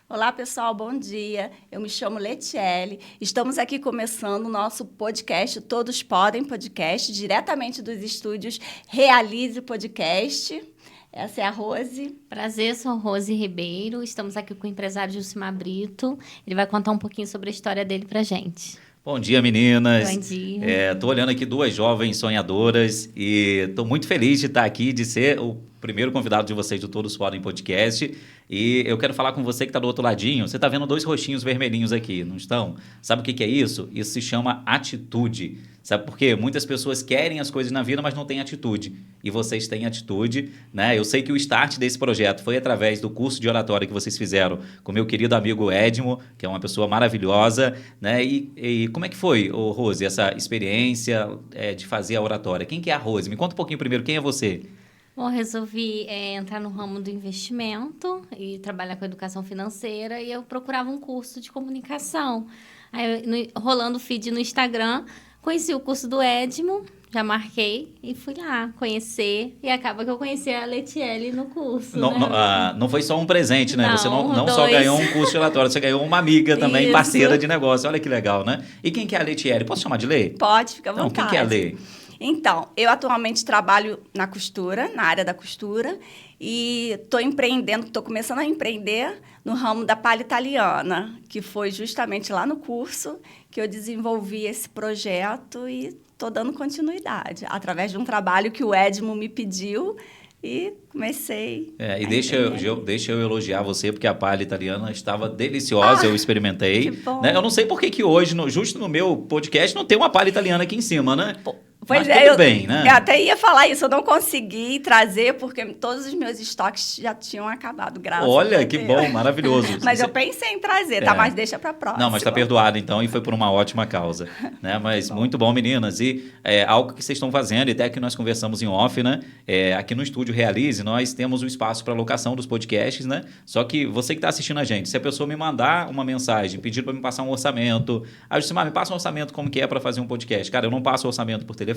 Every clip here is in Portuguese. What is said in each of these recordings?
Olá, pessoal, bom dia. Eu me chamo Letiele. Estamos aqui começando o nosso podcast Todos Podem Podcast, diretamente dos estúdios Realize Podcast. Essa é a Rose. Prazer, sou Rose Ribeiro. Estamos aqui com o empresário Gilcimar Brito. Ele vai contar um pouquinho sobre a história dele pra gente. Bom dia, meninas. Bom dia. Estou olhando aqui duas jovens sonhadoras e estou muito feliz de estar aqui, de ser o primeiro convidado de vocês do Todos Podem Podcast. E eu quero falar com você que está do outro ladinho. Você está vendo dois rostinhos vermelhinhos aqui, não estão? Sabe o que é isso? Isso se chama atitude. Sabe por quê? Muitas pessoas querem as coisas na vida, mas não têm atitude. E vocês têm atitude, né? Eu sei que o start desse projeto foi através do curso de oratória que vocês fizeram com meu querido amigo Edmo, que é uma pessoa maravilhosa, né? E como é que foi, Rose, essa experiência de fazer a oratória? Quem que é a Rose? Me conta um pouquinho primeiro, quem é você? Bom, resolvi entrar no ramo do investimento e trabalhar com educação financeira e eu procurava um curso de comunicação. Aí, rolando o feed no Instagram, conheci o curso do Edmo, já marquei e fui lá conhecer. E acaba que eu conheci a Letiele no curso. Não foi só um presente, né? Não, você não só ganhou um curso de oratória, você ganhou uma amiga também, Isso. parceira de negócio. Olha que legal, né? E quem que é a Letiele? Posso chamar de Lê? Pode, fica à vontade. Quem que é a Lê? Então, eu atualmente trabalho na costura, na área da costura, e estou começando a empreender no ramo da palha italiana, que foi justamente lá no curso que eu desenvolvi esse projeto e estou dando continuidade, através de um trabalho que o Edmo me pediu e comecei. E deixa eu elogiar você, porque a palha italiana estava deliciosa, eu experimentei. Que bom. Né? Eu não sei por que hoje, justo no meu podcast, não tem uma palha italiana aqui em cima, né? Pois mas tudo bem, né? Eu até ia falar isso, eu não consegui trazer, porque todos os meus estoques já tinham acabado, graças a Deus. Olha, que bom, maravilhoso. Mas eu pensei em trazer, tá? Mas deixa pra próxima. Não, mas tá perdoado então, e foi por uma ótima causa, né? Mas muito bom, meninas. E algo que vocês estão fazendo, e até que nós conversamos em off, né? Aqui no Estúdio Realize, nós temos um espaço para locação dos podcasts, né? Só que você que está assistindo a gente, se a pessoa me mandar uma mensagem, pedir para me passar um orçamento, Gilcimar, me passa um orçamento como que é para fazer um podcast. Cara, eu não passo orçamento por telefone,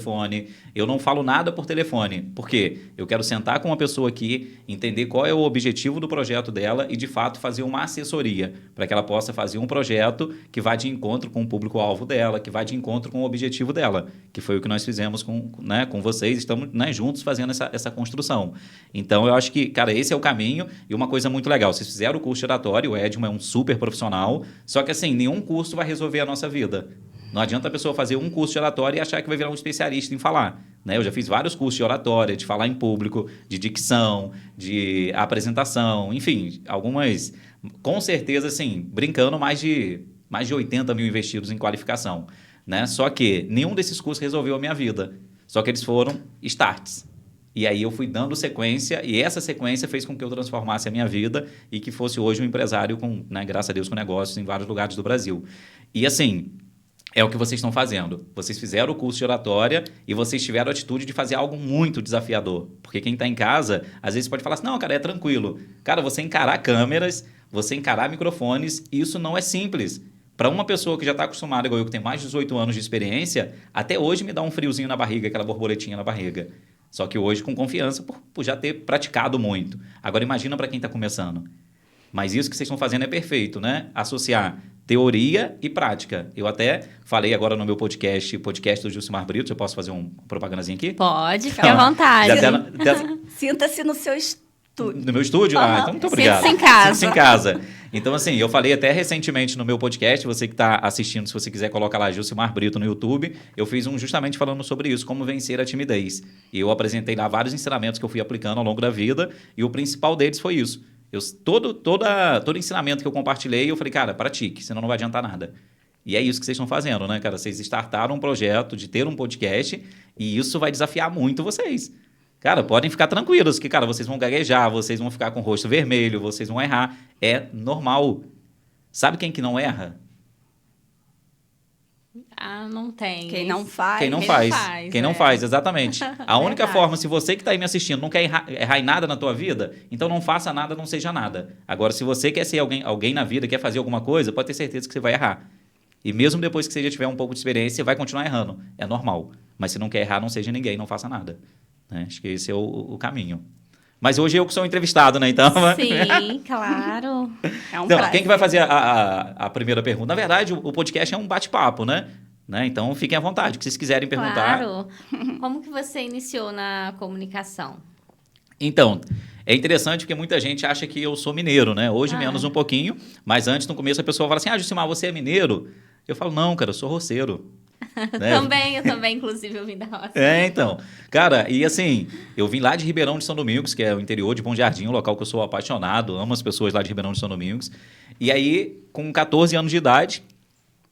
eu não falo nada por telefone. Por quê? Eu quero sentar com uma pessoa aqui, entender qual é o objetivo do projeto dela e, de fato, fazer uma assessoria para que ela possa fazer um projeto que vá de encontro com o público-alvo dela, que vá de encontro com o objetivo dela, que foi o que nós fizemos com vocês, estamos, né, juntos fazendo essa construção. Então, eu acho que, cara, esse é o caminho e uma coisa muito legal. Vocês fizeram o curso de oratório, o Edmo é um super profissional, só que, assim, nenhum curso vai resolver a nossa vida. Não adianta a pessoa fazer um curso de oratória e achar que vai virar um especialista em falar. Né? Eu já fiz vários cursos de oratória, de falar em público, de dicção, de apresentação, enfim, algumas, com certeza, assim, brincando, mais de 80 mil investidos em qualificação. Né? Só que nenhum desses cursos resolveu a minha vida. Só que eles foram starts. E aí eu fui dando sequência, e essa sequência fez com que eu transformasse a minha vida e que fosse hoje um empresário com, né, graças a Deus, com negócios em vários lugares do Brasil. E assim, é o que vocês estão fazendo. Vocês fizeram o curso de oratória e vocês tiveram a atitude de fazer algo muito desafiador. Porque quem está em casa, às vezes pode falar assim, não, cara, é tranquilo. Cara, você encarar câmeras, você encarar microfones, isso não é simples. Para uma pessoa que já está acostumada, igual eu, que tem mais de 18 anos de experiência, até hoje me dá um friozinho na barriga, aquela borboletinha na barriga. Só que hoje com confiança por já ter praticado muito. Agora imagina para quem está começando. Mas isso que vocês estão fazendo é perfeito, né? Associar teoria e prática. Eu até falei agora no meu podcast do Gilcimar Brito. Eu posso fazer uma propagandazinha aqui? Pode, fique à vontade. Sinta-se no seu estúdio. No meu estúdio? Então muito obrigado. Sinta-se em casa. Sinta-se em casa. Então, assim, eu falei até recentemente no meu podcast, você que está assistindo, se você quiser colocar lá Gilcimar Brito no YouTube, eu fiz um justamente falando sobre isso, como vencer a timidez. E eu apresentei lá vários ensinamentos que eu fui aplicando ao longo da vida, e o principal deles foi isso. Todo ensinamento que eu compartilhei, eu falei, cara, pratique, senão não vai adiantar nada. E é isso que vocês estão fazendo, né, cara? Vocês startaram um projeto de ter um podcast e isso vai desafiar muito vocês. Cara, podem ficar tranquilos que, cara, vocês vão gaguejar, vocês vão ficar com o rosto vermelho, vocês vão errar. É normal. Sabe quem que não erra? Ah, não tem. Quem não faz... Quem não faz, exatamente. A única Verdade. forma, se você que está aí me assistindo não quer errar em nada na tua vida, então não faça nada, não seja nada. Agora, se você quer ser alguém na vida, quer fazer alguma coisa, pode ter certeza que você vai errar. E mesmo depois que você já tiver um pouco de experiência, você vai continuar errando. É normal. Mas se não quer errar, não seja ninguém, não faça nada. Né? Acho que esse é o caminho. Mas hoje eu que sou o entrevistado, né? Então... Sim, claro. É um Então, prazer. quem que vai fazer a primeira pergunta? Na verdade, o podcast é um bate-papo, né? Então, fiquem à vontade. O que vocês quiserem perguntar. Claro. Como que você iniciou na comunicação? Então, é interessante porque muita gente acha que eu sou mineiro, né? Hoje menos um pouquinho, mas antes, no começo, a pessoa fala assim, Jucimar, você é mineiro? Eu falo, não, cara, eu sou roceiro. Né? Eu também, inclusive, eu vim da roça. Então. Cara, e assim, eu vim lá de Ribeirão de São Domingos, que é o interior de Bom Jardim, um local que eu sou apaixonado, amo as pessoas lá de Ribeirão de São Domingos. E aí, com 14 anos de idade,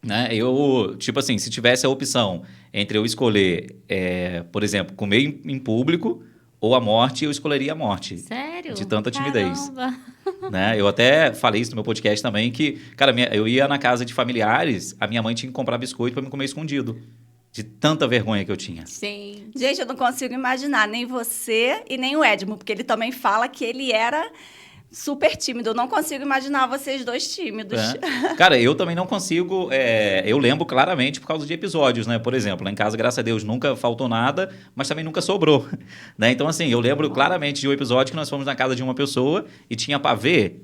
né, eu, tipo assim, se tivesse a opção entre eu escolher, por exemplo, comer em público ou a morte, eu escolheria a morte. Sério? De tanta timidez. Caramba. Né? Eu até falei isso no meu podcast também, que, cara, eu ia na casa de familiares, a minha mãe tinha que comprar biscoito para me comer escondido. De tanta vergonha que eu tinha. Sim. Gente, eu não consigo imaginar nem você e nem o Edmo, porque ele também fala que ele era super tímido. Eu não consigo imaginar vocês dois tímidos. Cara, eu também não consigo... eu lembro claramente por causa de episódios, né? Por exemplo, lá em casa, graças a Deus, nunca faltou nada, mas também nunca sobrou. Né? Então, assim, eu lembro claramente de um episódio que nós fomos na casa de uma pessoa e tinha pavê.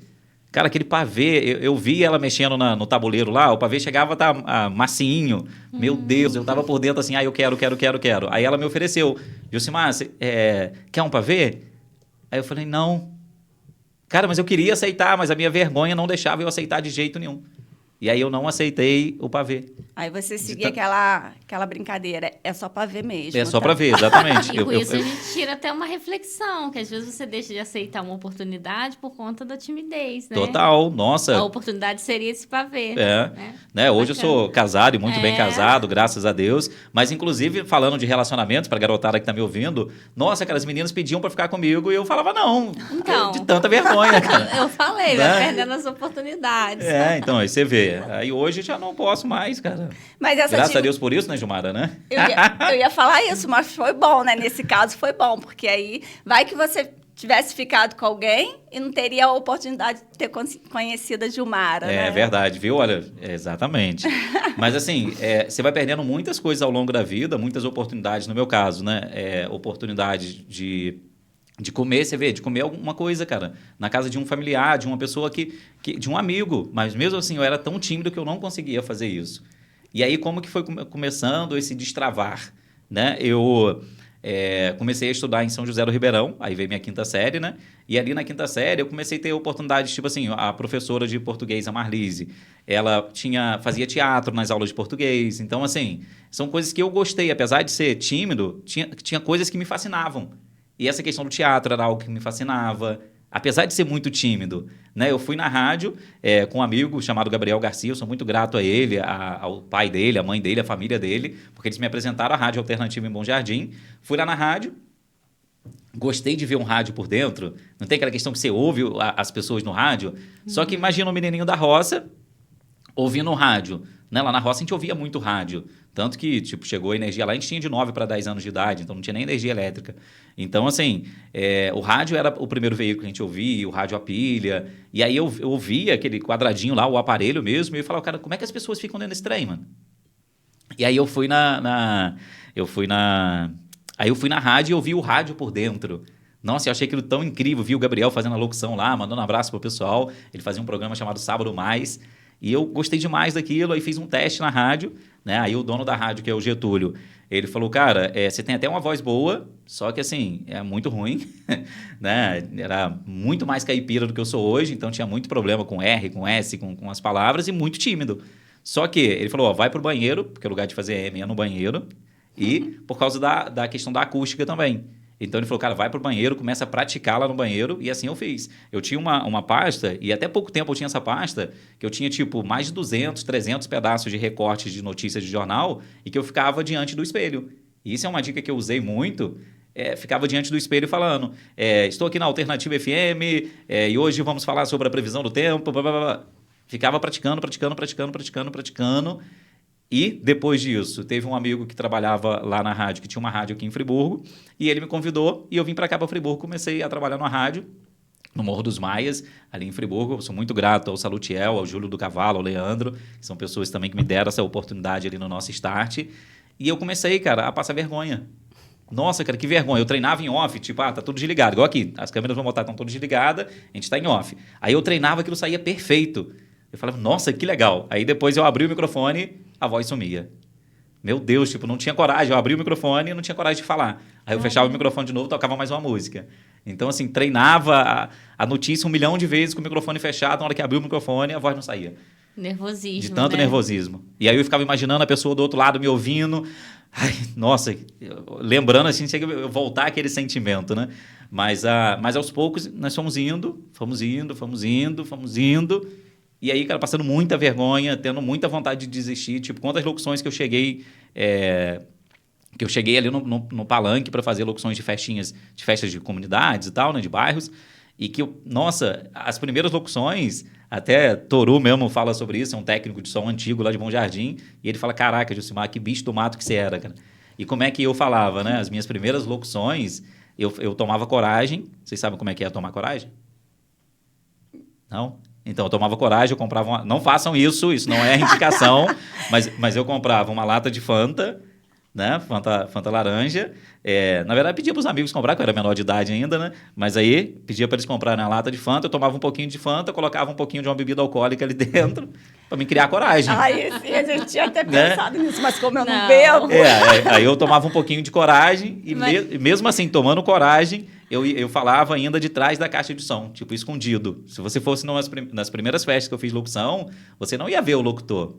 Cara, aquele pavê, eu vi ela mexendo no tabuleiro lá, o pavê chegava a tá massinho. Meu Deus, eu tava por dentro assim, eu quero. Aí ela me ofereceu, Jucimar, quer um pavê? Aí eu falei, não. Cara, mas eu queria aceitar, mas a minha vergonha não deixava eu aceitar de jeito nenhum. E aí eu não aceitei o pavê. Aí você seguia aquela brincadeira. É só pra ver mesmo. É só tá? pra ver, exatamente. E com isso a gente tira até uma reflexão, que às vezes você deixa de aceitar uma oportunidade por conta da timidez, né? Total, nossa. A oportunidade seria esse pavê. Né? Hoje eu sou casado e muito bem É. casado, graças a Deus. Mas, inclusive, falando de relacionamentos, pra garotada que tá me ouvindo, nossa, cara, as meninas pediam pra ficar comigo e eu falava não. Então. De tanta vergonha, cara. Eu falei, Né? vai perdendo as oportunidades. Então, aí você vê. Aí hoje já não posso mais, cara. Mas essa Graças a Deus por isso, né, Gilmara, né? Eu ia falar isso, mas foi bom, né? Nesse caso foi bom, porque aí vai que você tivesse ficado com alguém e não teria a oportunidade de ter conhecido a Gilmara, né? É verdade, viu? Olha, exatamente. Mas assim, você vai perdendo muitas coisas ao longo da vida, muitas oportunidades, no meu caso, né? Oportunidade de comer, você vê, de comer alguma coisa, cara, na casa de um familiar, de uma pessoa de um amigo. Mas mesmo assim, eu era tão tímido que eu não conseguia fazer isso. E aí, como que foi começando esse destravar, né? Eu comecei a estudar em São José do Ribeirão, aí veio minha quinta série, né? E ali na quinta série eu comecei a ter oportunidades, tipo assim, a professora de português, a Marlise, ela fazia teatro nas aulas de português. Então, assim, são coisas que eu gostei. Apesar de ser tímido, tinha coisas que me fascinavam. E essa questão do teatro era algo que me fascinava, apesar de ser muito tímido, né? Eu fui na rádio com um amigo chamado Gabriel Garcia, eu sou muito grato a ele, ao pai dele, à mãe dele, à família dele, porque eles me apresentaram a Rádio Alternativa em Bom Jardim. Fui lá na rádio, gostei de ver um rádio por dentro, não tem aquela questão que você ouve as pessoas no rádio, só que imagina um menininho da roça ouvindo um rádio. Né? Lá na roça a gente ouvia muito rádio. Tanto que, tipo, chegou a energia lá, a gente tinha de 9 para 10 anos de idade, então não tinha nem energia elétrica. Então, assim, o rádio era o primeiro veículo que a gente ouvia, o rádio a pilha. E aí eu ouvia aquele quadradinho lá, o aparelho mesmo, e eu falava, cara, como é que as pessoas ficam dentro desse trem, mano? E aí eu fui Aí eu fui na rádio e eu vi o rádio por dentro. Nossa, eu achei aquilo tão incrível. Vi o Gabriel fazendo a locução lá, mandando um abraço pro pessoal. Ele fazia um programa chamado Sábado Mais. E eu gostei demais daquilo, aí fiz um teste na rádio, né? Aí o dono da rádio, que é o Getúlio, ele falou, cara, você tem até uma voz boa, só que assim, é muito ruim, né? Era muito mais caipira do que eu sou hoje, então tinha muito problema com R, com S, com as palavras e muito tímido. Só que ele falou, vai pro banheiro, porque o lugar de fazer M é no banheiro, e por causa da questão da acústica também. Então ele falou, cara, vai pro banheiro, começa a praticar lá no banheiro, e assim eu fiz. Eu tinha uma pasta, e até pouco tempo eu tinha essa pasta, que eu tinha, tipo, mais de 200, 300 pedaços de recortes de notícias de jornal, e que eu ficava diante do espelho. E isso é uma dica que eu usei muito, ficava diante do espelho falando, estou aqui na Alternativa FM, e hoje vamos falar sobre a previsão do tempo, blá, blá, blá. Ficava praticando, E, depois disso, teve um amigo que trabalhava lá na rádio, que tinha uma rádio aqui em Friburgo, e ele me convidou, e eu vim para cá, para Friburgo, comecei a trabalhar na rádio, no Morro dos Maias, ali em Friburgo. Eu sou muito grato ao Salutiel, ao Júlio do Cavalo, ao Leandro, que são pessoas também que me deram essa oportunidade ali no nosso start. E eu comecei, cara, a passar vergonha. Nossa, cara, que vergonha. Eu treinava em off, tipo, tá tudo desligado. Igual aqui, as câmeras vão botar, estão todas desligadas, a gente tá em off. Aí eu treinava, aquilo saía perfeito. Eu falava, nossa, que legal. Aí depois eu abri o microfone, a voz sumia. Meu Deus, tipo, não tinha coragem. Eu abri o microfone e não tinha coragem de falar. Aí eu fechava o microfone de novo, tocava mais uma música. Então, assim, treinava a notícia 1 milhão de vezes com o microfone fechado. Na hora que abriu o microfone, a voz não saía. Nervosismo, de tanto né? nervosismo. E aí eu ficava imaginando a pessoa do outro lado me ouvindo. Ai, nossa, lembrando assim, chega a voltar aquele sentimento, né? Mas aos poucos nós fomos indo. E aí, cara, passando muita vergonha, tendo muita vontade de desistir. Tipo, quantas locuções que eu cheguei... que eu cheguei ali no palanque para fazer locuções de festas de comunidades e tal, né? De bairros. E que, nossa, as primeiras locuções... Até Toru mesmo fala sobre isso, é um técnico de som antigo lá de Bom Jardim, e ele fala, caraca, Jucimar, que bicho do mato que você era, cara. E como é que eu falava, né? As minhas primeiras locuções, eu tomava coragem. Vocês sabem como é que é tomar coragem? Não? Então, eu tomava coragem, eu comprava uma... Não façam isso não é indicação, mas eu comprava uma lata de Fanta, né? Fanta laranja. Na verdade, pedia para os amigos comprar, que eu era menor de idade ainda, né? Mas aí, pedia para eles comprarem a lata de Fanta, eu tomava um pouquinho de Fanta, colocava um pouquinho de uma bebida alcoólica ali dentro, para me criar coragem. Ai, sim, a gente tinha até Né? pensado nisso, mas como eu não bebo... Aí eu tomava um pouquinho de coragem, e mesmo assim, tomando coragem, eu falava ainda de trás da caixa de som, tipo, escondido. Se você fosse nas primeiras festas que eu fiz locução, você não ia ver o locutor.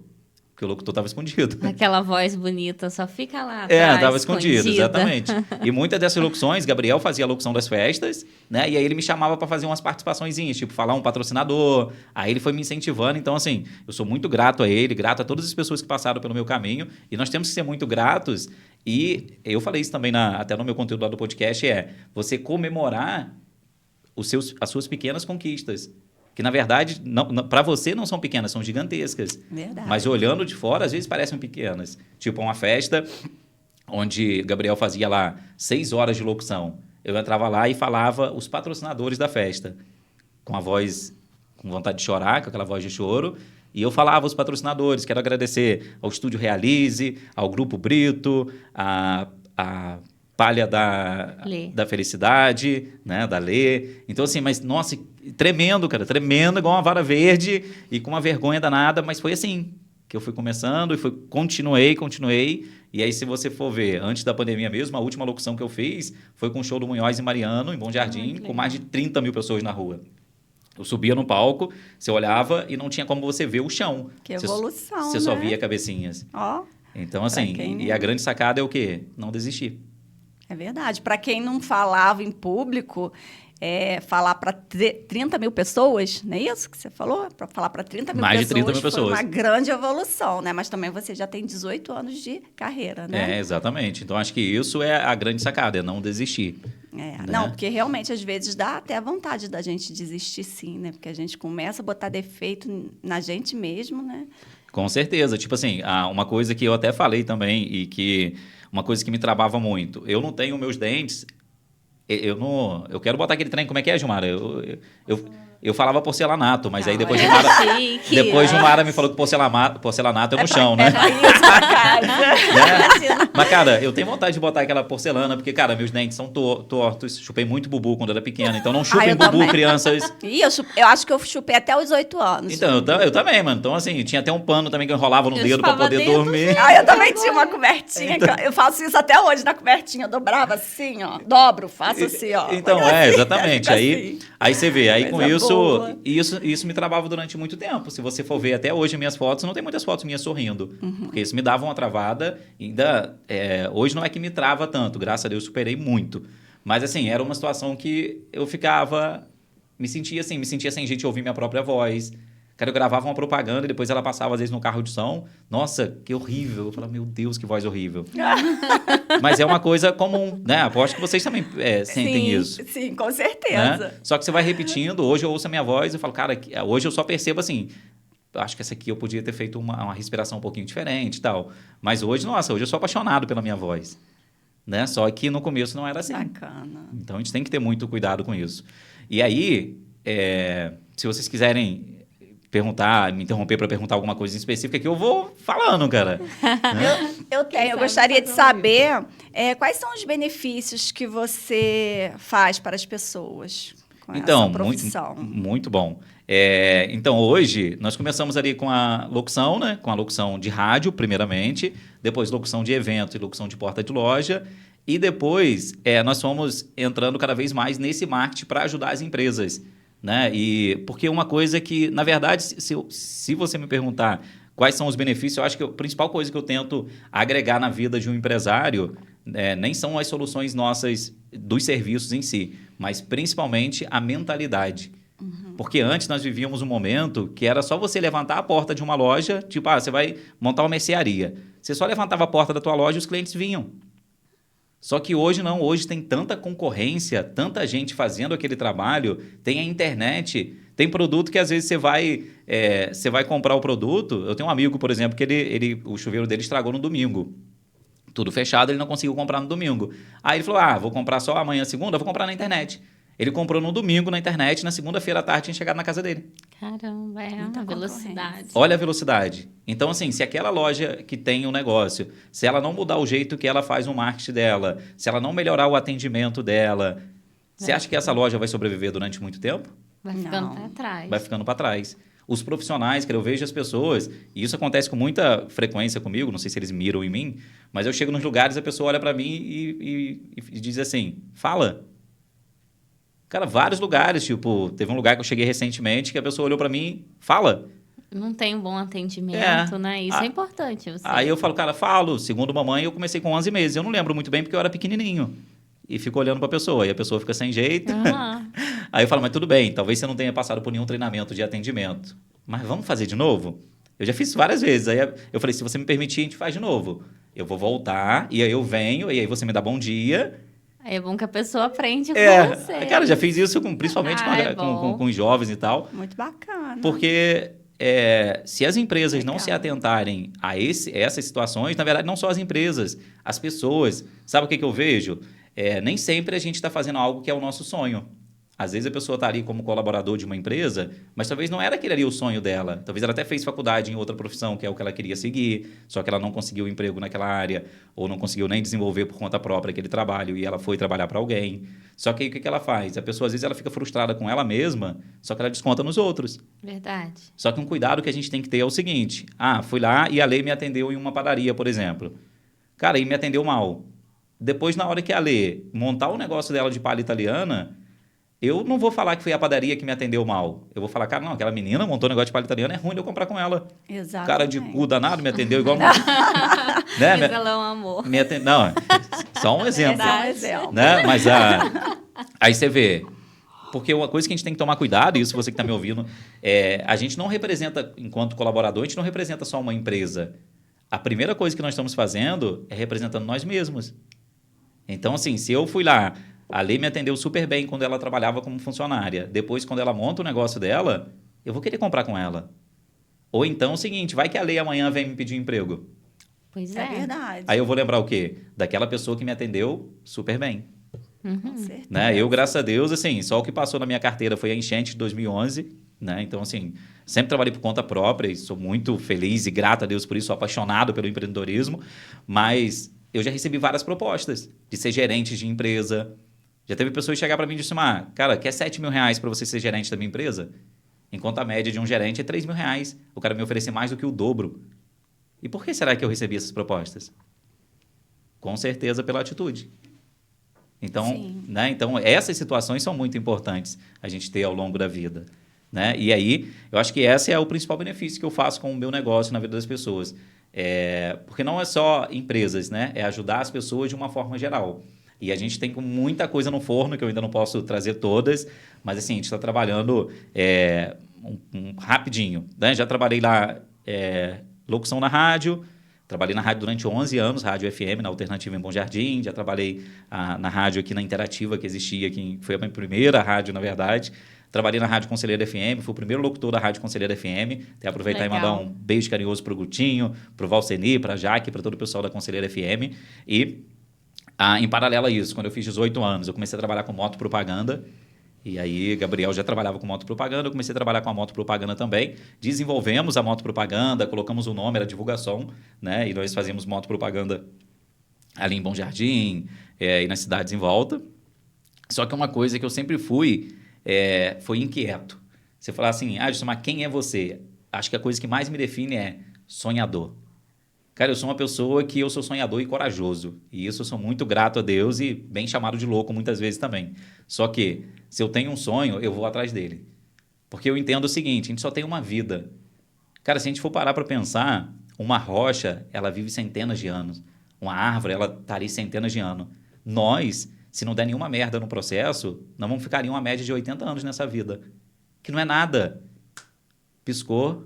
Porque o locutor estava escondido. Aquela voz bonita só fica lá atrás, estava escondido, exatamente. E muitas dessas locuções, Gabriel fazia a locução das festas, né? E aí ele me chamava para fazer umas participaçõezinhas, tipo, falar um patrocinador. Aí ele foi me incentivando. Então, assim, eu sou muito grato a ele, grato a todas as pessoas que passaram pelo meu caminho. E nós temos que ser muito gratos. E eu falei isso também até no meu conteúdo lá do podcast, você comemorar as suas pequenas conquistas. Que, na verdade, para você não são pequenas, são gigantescas. Verdade. Mas olhando de fora, às vezes parecem pequenas. Tipo, uma festa onde Gabriel fazia lá 6 horas de locução. Eu entrava lá e falava os patrocinadores da festa. Com a voz, com vontade de chorar, com aquela voz de choro. E eu falava os patrocinadores. Quero agradecer ao Estúdio Realize, ao Grupo Brito, a Palha da Felicidade, né, da Lê. Então, assim, mas, nossa, tremendo, cara, tremendo, igual uma vara verde e com uma vergonha danada, mas foi assim que eu fui começando e continuei. E aí, se você for ver, antes da pandemia mesmo, a última locução que eu fiz foi com o show do Munhoz e Mariano, em Bom Jardim, com mais de 30 mil pessoas na rua. Eu subia no palco, você olhava e não tinha como você ver o chão. Que evolução, Você só via cabecinhas. Ó. Então, assim, e a grande sacada é o quê? Não desistir. É verdade. Para quem não falava em público, falar para 30 mil pessoas, não é isso que você falou? Para falar para 30 mil mais pessoas, de 30 mil pessoas. Foi uma grande evolução, né? Mas também você já tem 18 anos de carreira, né? Exatamente. Então, acho que isso é a grande sacada, é não desistir. Né? Não, porque realmente, às vezes, dá até a vontade da gente desistir, sim, né? Porque a gente começa a botar defeito na gente mesmo, né? Com certeza. Tipo assim, uma coisa que eu até falei também e que... Uma coisa que me travava muito. Eu não tenho meus dentes... Eu quero botar aquele trem... Como é que é, Gilmara? Eu falava porcelanato, mas aí depois Gilmara me falou que porcelanato é no chão, né? Mas, cara, eu tenho vontade de botar aquela porcelana, porque, cara, meus dentes são tortos. Chupei muito bubu quando era pequena. Então, não chupem bubu, também. Crianças. Eu acho que eu chupei até os 8 anos. Então, eu também, mano. Então, assim, tinha até um pano também que eu enrolava no dedo pra poder dormir. Eu também tinha uma cobertinha. Então... Eu faço isso até hoje na cobertinha. Eu dobrava assim, ó. Dobro, faço assim, ó. Então, exatamente. Assim. Aí você vê, aí com isso me travava durante muito tempo. Se você for ver até hoje minhas fotos, não tem muitas fotos minhas sorrindo. Porque isso me dava uma travada. Ainda, hoje não é que me trava tanto, graças a Deus superei muito. Mas assim, era uma situação que eu ficava... Me sentia sem jeito de ouvir minha própria voz. Cara, eu gravava uma propaganda e depois ela passava às vezes no carro de som. Nossa, que horrível. Eu falava, meu Deus, que voz horrível. Mas é uma coisa comum, né? Aposto que vocês também sentem isso. Sim, com certeza. Né? Só que você vai repetindo. Hoje eu ouço a minha voz e falo, cara, hoje eu só percebo assim... acho que essa aqui eu podia ter feito uma respiração um pouquinho diferente e tal. Mas hoje, nossa, hoje eu sou apaixonado pela minha voz. Né? Só que no começo não era assim. Bacana. Então, a gente tem que ter muito cuidado com isso. E aí, se vocês quiserem perguntar, me interromper para perguntar alguma coisa específica, que eu vou falando, cara. Né? Eu gostaria de saber quais são os benefícios que você faz para as pessoas com Então, essa profissão. muito bom. Então, hoje, nós começamos ali com a locução, né? Com a locução de rádio, primeiramente, depois locução de evento e locução de porta de loja, e depois nós fomos entrando cada vez mais nesse marketing para ajudar as empresas. Né? Porque uma coisa que, na verdade, se você me perguntar quais são os benefícios, eu acho que a principal coisa que eu tento agregar na vida de um empresário nem são as soluções nossas dos serviços em si, mas principalmente a mentalidade. Uhum. Porque antes nós vivíamos um momento que era só você levantar a porta de uma loja, tipo, você vai montar uma mercearia. Você só levantava a porta da tua loja e os clientes vinham. Só que hoje não, hoje tem tanta concorrência, tanta gente fazendo aquele trabalho, tem a internet, tem produto que às vezes você vai comprar o produto. Eu tenho um amigo, por exemplo, que o chuveiro dele estragou no domingo. Tudo fechado, ele não conseguiu comprar no domingo. Aí ele falou, vou comprar só amanhã, segunda, vou comprar na internet. Ele comprou no domingo na internet, na segunda-feira à tarde tinha chegado na casa dele. Caramba, a velocidade. Olha a velocidade. Então, assim, se aquela loja que tem um negócio, se ela não mudar o jeito que ela faz o marketing dela, se ela não melhorar o atendimento dela, você acha que essa loja vai sobreviver durante muito tempo? Vai ficando para trás. Vai ficando para trás. Os profissionais, que eu vejo as pessoas, e isso acontece com muita frequência comigo, não sei se eles miram em mim, mas eu chego nos lugares, a pessoa olha para mim e diz assim, fala. Cara, vários lugares, tipo, teve um lugar que eu cheguei recentemente que a pessoa olhou para mim, fala. Não tem um bom atendimento, né? Isso é importante. Aí eu falo, cara, falo. Segundo mamãe, eu comecei com 11 meses. Eu não lembro muito bem porque eu era pequenininho. E fico olhando para a pessoa. E a pessoa fica sem jeito. Uhum. Aí eu falo, mas tudo bem, talvez você não tenha passado por nenhum treinamento de atendimento. Mas vamos fazer de novo? Eu já fiz várias vezes. Aí eu falei, se você me permitir, a gente faz de novo. Eu vou voltar, e aí eu venho, e aí você me dá bom dia. É bom que a pessoa aprende com você. Cara, já fiz isso principalmente com os jovens e tal. Muito bacana. Porque se as empresas não se atentarem a essas situações, na verdade, não só as empresas, as pessoas. Sabe o que eu vejo? Nem sempre a gente está fazendo algo que é o nosso sonho. Às vezes a pessoa está ali como colaborador de uma empresa, mas talvez não era aquele ali o sonho dela. Talvez ela até fez faculdade em outra profissão, que é o que ela queria seguir, só que ela não conseguiu emprego naquela área, ou não conseguiu nem desenvolver por conta própria aquele trabalho, e ela foi trabalhar para alguém. Só que aí o que ela faz? A pessoa, às vezes, ela fica frustrada com ela mesma, só que ela desconta nos outros. Verdade. Só que um cuidado que a gente tem que ter é o seguinte, fui lá e a Lê me atendeu em uma padaria, por exemplo. Cara, e me atendeu mal. Depois, na hora que a Lê montar o negócio dela de palha italiana, eu não vou falar que foi a padaria que me atendeu mal. Eu vou falar, cara, não, aquela menina montou um negócio de palha italiana, é ruim de eu comprar com ela. Exatamente. Cara de cu danado me atendeu igual... né? Ela é um amor. Não, só um exemplo. É um exemplo. Né? Mas aí você vê... Porque uma coisa que a gente tem que tomar cuidado, e isso você que está me ouvindo, a gente não representa, enquanto colaborador, a gente não representa só uma empresa. A primeira coisa que nós estamos fazendo é representando nós mesmos. Então, assim, se eu fui lá... A Lê me atendeu super bem quando ela trabalhava como funcionária. Depois, quando ela monta o negócio dela, eu vou querer comprar com ela. Ou então, é o seguinte, vai que a Lê amanhã vem me pedir emprego. Pois é. É verdade. Aí eu vou lembrar o quê? Daquela pessoa que me atendeu super bem. Com certeza. Né? Eu, graças a Deus, assim, só o que passou na minha carteira foi a enchente de 2011. Né? Então, assim, sempre trabalhei por conta própria e sou muito feliz e grato a Deus por isso, sou apaixonado pelo empreendedorismo. Mas eu já recebi várias propostas de ser gerente de empresa. Já teve pessoas chegar para mim e dizer, cara, quer R$7.000 para você ser gerente da minha empresa? Enquanto a média de um gerente é R$3.000. O cara me oferecer mais do que o dobro. E por que será que eu recebi essas propostas? Com certeza pela atitude. Então, né? Então, essas situações são muito importantes a gente ter ao longo da vida. Né? E aí, eu acho que esse é o principal benefício que eu faço com o meu negócio na vida das pessoas. Porque não é só empresas, né? É ajudar as pessoas de uma forma geral. E a gente tem muita coisa no forno, que eu ainda não posso trazer todas, mas assim, a gente está trabalhando rapidinho. Né? Já trabalhei lá locução na rádio, trabalhei na rádio durante 11 anos, rádio FM, na Alternativa em Bom Jardim, já trabalhei na rádio aqui na Interativa, que existia, que foi a minha primeira rádio, na verdade, Trabalhei na Rádio Conselheiro FM, fui o primeiro locutor da Rádio Conselheiro FM. Até aproveitar Legal. e mandar um beijo carinhoso pro Gutinho, pro Valceni, pra Jaque, para todo o pessoal da Conselheiro FM. E, em paralelo a isso, quando eu fiz 18 anos, eu comecei a trabalhar com motopropaganda. E aí, Gabriel já trabalhava com motopropaganda, eu comecei a trabalhar com a motopropaganda também. Desenvolvemos a motopropaganda, colocamos o nome, era divulgação, né? E nós fazíamos motopropaganda ali em Bom Jardim e nas cidades em volta. Só que uma coisa que eu sempre fui, foi inquieto. Você falar assim, Adson, mas quem é você? Acho que a coisa que mais me define é sonhador. Cara, eu sou uma pessoa que eu sou sonhador e corajoso. E isso eu sou muito grato a Deus e bem chamado de louco muitas vezes também. Só que, se eu tenho um sonho, eu vou atrás dele. Porque eu entendo o seguinte, a gente só tem uma vida. Cara, se a gente for parar para pensar, uma rocha, ela vive centenas de anos. Uma árvore, ela está ali centenas de anos. Nós, se não der nenhuma merda no processo, nós vamos ficar em uma média de 80 anos nessa vida. Que não é nada. Piscou,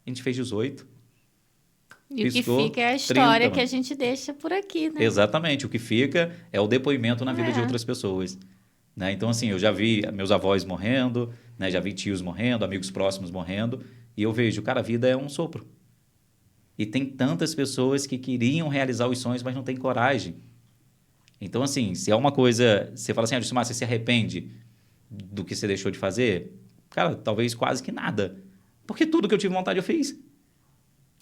a gente fez 18. E o que Piscou, fica é a história 30, que a gente deixa por aqui, né? Exatamente. O que fica é o depoimento na vida de outras pessoas. Né? Então, assim, eu já vi meus avós morrendo, né? Já vi tios morrendo, amigos próximos morrendo, e eu vejo, cara, a vida é um sopro. E tem tantas pessoas que queriam realizar os sonhos, mas não têm coragem. Então, assim, se é uma coisa... Você fala assim, Adson, você se arrepende do que você deixou de fazer? Cara, talvez quase que nada. Porque tudo que eu tive vontade eu fiz.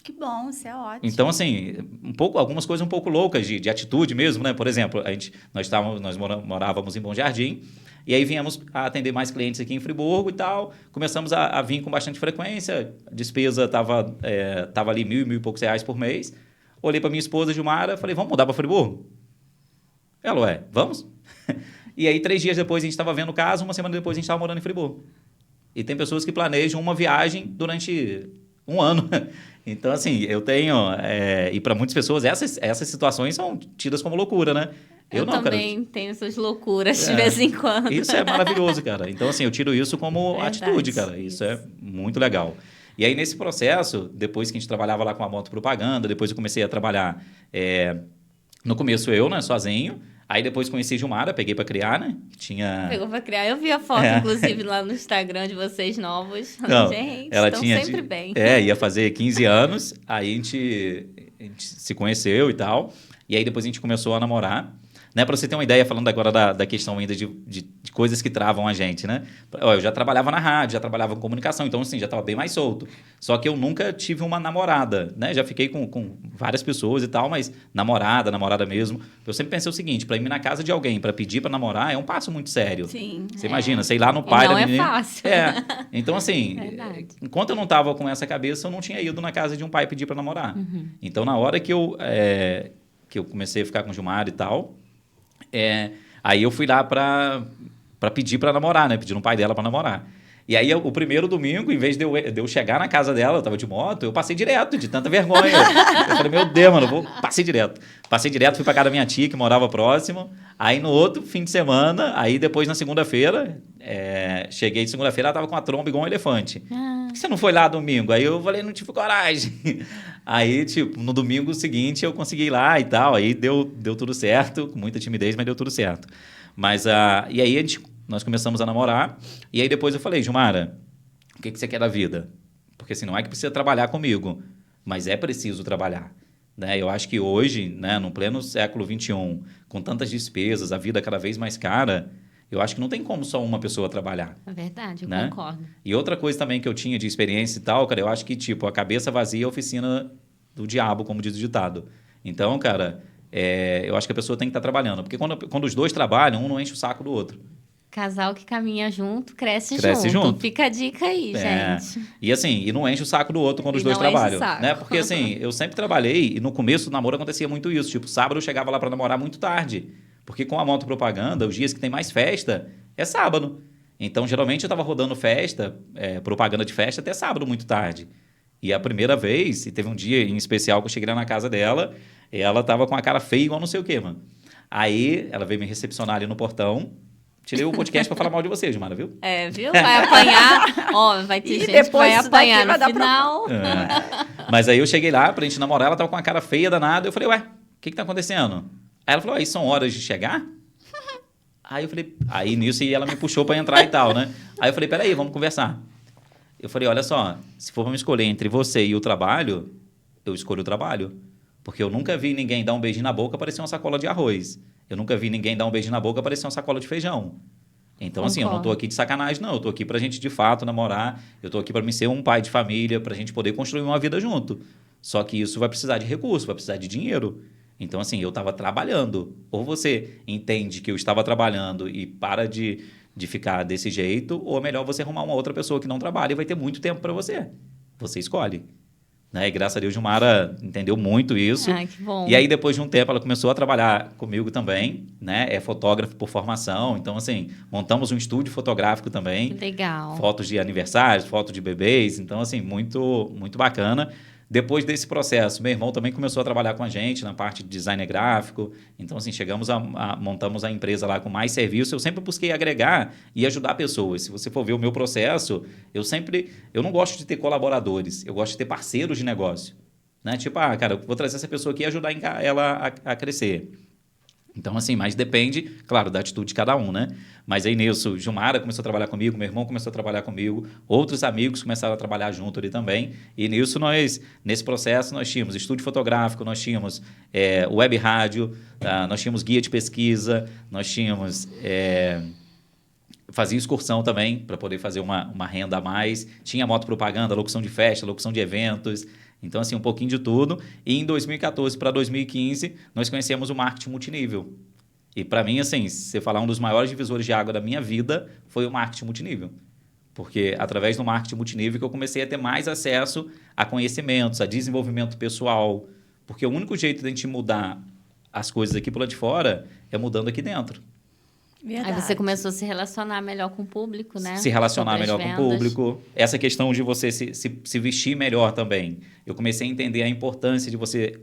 Que bom, isso é ótimo. Então, assim, algumas coisas um pouco loucas de atitude mesmo, né? Por exemplo, nós morávamos em Bom Jardim, e aí viemos a atender mais clientes aqui em Friburgo e tal. Começamos a vir com bastante frequência, a despesa estava ali mil e poucos reais por mês. Olhei para minha esposa, Gilmara, falei, vamos mudar para Friburgo? Ela, vamos? E aí, 3 dias depois a gente estava vendo casa, uma semana depois a gente estava morando em Friburgo. E tem pessoas que planejam uma viagem durante um ano. Então, assim, eu tenho... e para muitas pessoas, essas situações são tidas como loucura, né? Eu não, também cara, tenho essas loucuras de vez em quando. Isso é maravilhoso, cara. Então, assim, eu tiro isso como atitude, cara. Isso é muito legal. E aí, nesse processo, depois que a gente trabalhava lá com a motopropaganda, depois eu comecei a trabalhar... no começo eu, né, sozinho. Aí depois conheci Gilmara, peguei para criar, né? Pegou para criar. Eu vi a foto, inclusive, lá no Instagram de vocês novos. Não, gente, ela estão tinha sempre bem. Ia fazer 15 anos, aí a gente se conheceu e tal. E aí depois a gente começou a namorar. Né, para você ter uma ideia, falando agora da questão ainda de coisas que travam a gente, né? Eu já trabalhava na rádio, já trabalhava com comunicação, então assim, já estava bem mais solto. Só que eu nunca tive uma namorada, né? Já fiquei com várias pessoas e tal, mas namorada mesmo. Eu sempre pensei o seguinte, para ir na casa de alguém, para pedir para namorar, é um passo muito sério. Sim. Você imagina, sei lá, no pai não da menina. Não é fácil. Então assim, Verdade. enquanto eu não estava com essa cabeça, eu não tinha ido na casa de um pai pedir para namorar. Então na hora que eu comecei a ficar com o Gilmar e tal... aí eu fui lá para pedir para namorar, né? Pedir no pai dela para namorar. E aí, o primeiro domingo, em vez de eu chegar na casa dela, eu tava de moto, eu passei direto, de tanta vergonha. Eu falei, meu Deus, mano, passei direto. Passei direto, fui para casa da minha tia, que morava próximo. Aí, no outro fim de semana, aí depois, na segunda-feira, cheguei de segunda-feira, ela tava com a tromba igual um elefante. Por que você não foi lá domingo? Aí eu falei, não tive coragem. Aí, tipo, no domingo seguinte, eu consegui ir lá e tal. Aí deu tudo certo, com muita timidez, mas deu tudo certo. Mas, e aí nós começamos a namorar. E aí depois eu falei, Gilmara, o que você quer da vida? Porque assim, não é que precisa trabalhar comigo, mas é preciso trabalhar. Né? Eu acho que hoje, né, no pleno século XXI, com tantas despesas, a vida cada vez mais cara, eu acho que não tem como só uma pessoa trabalhar. É verdade, eu né? concordo. E outra coisa também que eu tinha de experiência e tal, cara, eu acho que, tipo, a cabeça vazia é a oficina do diabo, como diz o ditado. Então, cara, eu acho que a pessoa tem que estar trabalhando. Porque quando os dois trabalham, um não enche o saco do outro. Casal que caminha junto, cresce junto. Fica a dica aí, gente. E assim, e não enche o saco do outro quando os dois trabalham. Né? Porque assim, eu sempre trabalhei e no começo do namoro acontecia muito isso. Tipo, sábado eu chegava lá para namorar muito tarde. Porque com a motopropaganda, os dias que tem mais festa é sábado. Então, geralmente eu estava rodando festa, propaganda de festa até sábado muito tarde. E a primeira vez, e teve um dia em especial que eu cheguei lá na casa dela, ela tava com a cara feia igual não sei o quê, mano. Aí ela veio me recepcionar ali no portão. Tirei o podcast pra falar mal de você, Gilmara, viu? Viu? Vai apanhar. Ó, vai ter gente que vai apanhar no final. Mas aí eu cheguei lá pra gente namorar, ela tava com a cara feia danada. Eu falei, ué, o que tá acontecendo? Aí ela falou, isso são horas de chegar? Aí eu falei, aí nisso ela me puxou para entrar e tal, né? Aí eu falei, peraí, vamos conversar. Eu falei, olha só, se for para me escolher entre você e o trabalho, eu escolho o trabalho. Porque eu nunca vi ninguém dar um beijinho na boca parecer uma sacola de arroz. Eu nunca vi ninguém dar um beijinho na boca parecer uma sacola de feijão. Então, assim, eu não tô aqui de sacanagem, não. Eu tô aqui pra gente, de fato, namorar. Eu tô aqui pra me ser um pai de família, pra gente poder construir uma vida junto. Só que isso vai precisar de recurso, vai precisar de dinheiro. Então, assim, eu tava trabalhando. Ou você entende que eu estava trabalhando e para de ficar desse jeito, ou é melhor você arrumar uma outra pessoa que não trabalha e vai ter muito tempo pra você. Você escolhe. Né? E graças a Deus, Gilmara entendeu muito isso. Ah, que bom. E aí, depois de um tempo, ela começou a trabalhar comigo também, né? É fotógrafa por formação. Então, assim, montamos um estúdio fotográfico também. Que legal. Fotos de aniversários, fotos de bebês. Então, assim, muito, muito bacana. Depois desse processo, meu irmão também começou a trabalhar com a gente na parte de design gráfico. Então, assim, montamos a empresa lá com mais serviço. Eu sempre busquei agregar e ajudar pessoas. Se você for ver o meu processo, eu não gosto de ter colaboradores, eu gosto de ter parceiros de negócio. Né? Tipo, cara, eu vou trazer essa pessoa aqui e ajudar ela a crescer. Então, assim, mas depende, claro, da atitude de cada um, né? Mas aí nisso, Gilmara começou a trabalhar comigo, meu irmão começou a trabalhar comigo, outros amigos começaram a trabalhar junto ali também. E nisso nesse processo, nós tínhamos estúdio fotográfico, nós tínhamos web rádio, nós tínhamos guia de pesquisa, nós tínhamos... fazia excursão também, para poder fazer uma renda a mais. Tinha motopropaganda, locução de festa, locução de eventos. Então, assim, um pouquinho de tudo. E em 2014 para 2015, nós conhecemos o marketing multinível. E para mim, assim, se você falar um dos maiores divisores de água da minha vida, foi o marketing multinível. Porque através do marketing multinível que eu comecei a ter mais acesso a conhecimentos, a desenvolvimento pessoal. Porque o único jeito de a gente mudar as coisas aqui por lá de fora é mudando aqui dentro. Verdade. Aí você começou a se relacionar melhor com o público, né? Se relacionar Sobre as melhor com o vendas. público. Essa questão de você se vestir melhor também. Eu comecei a entender a importância de você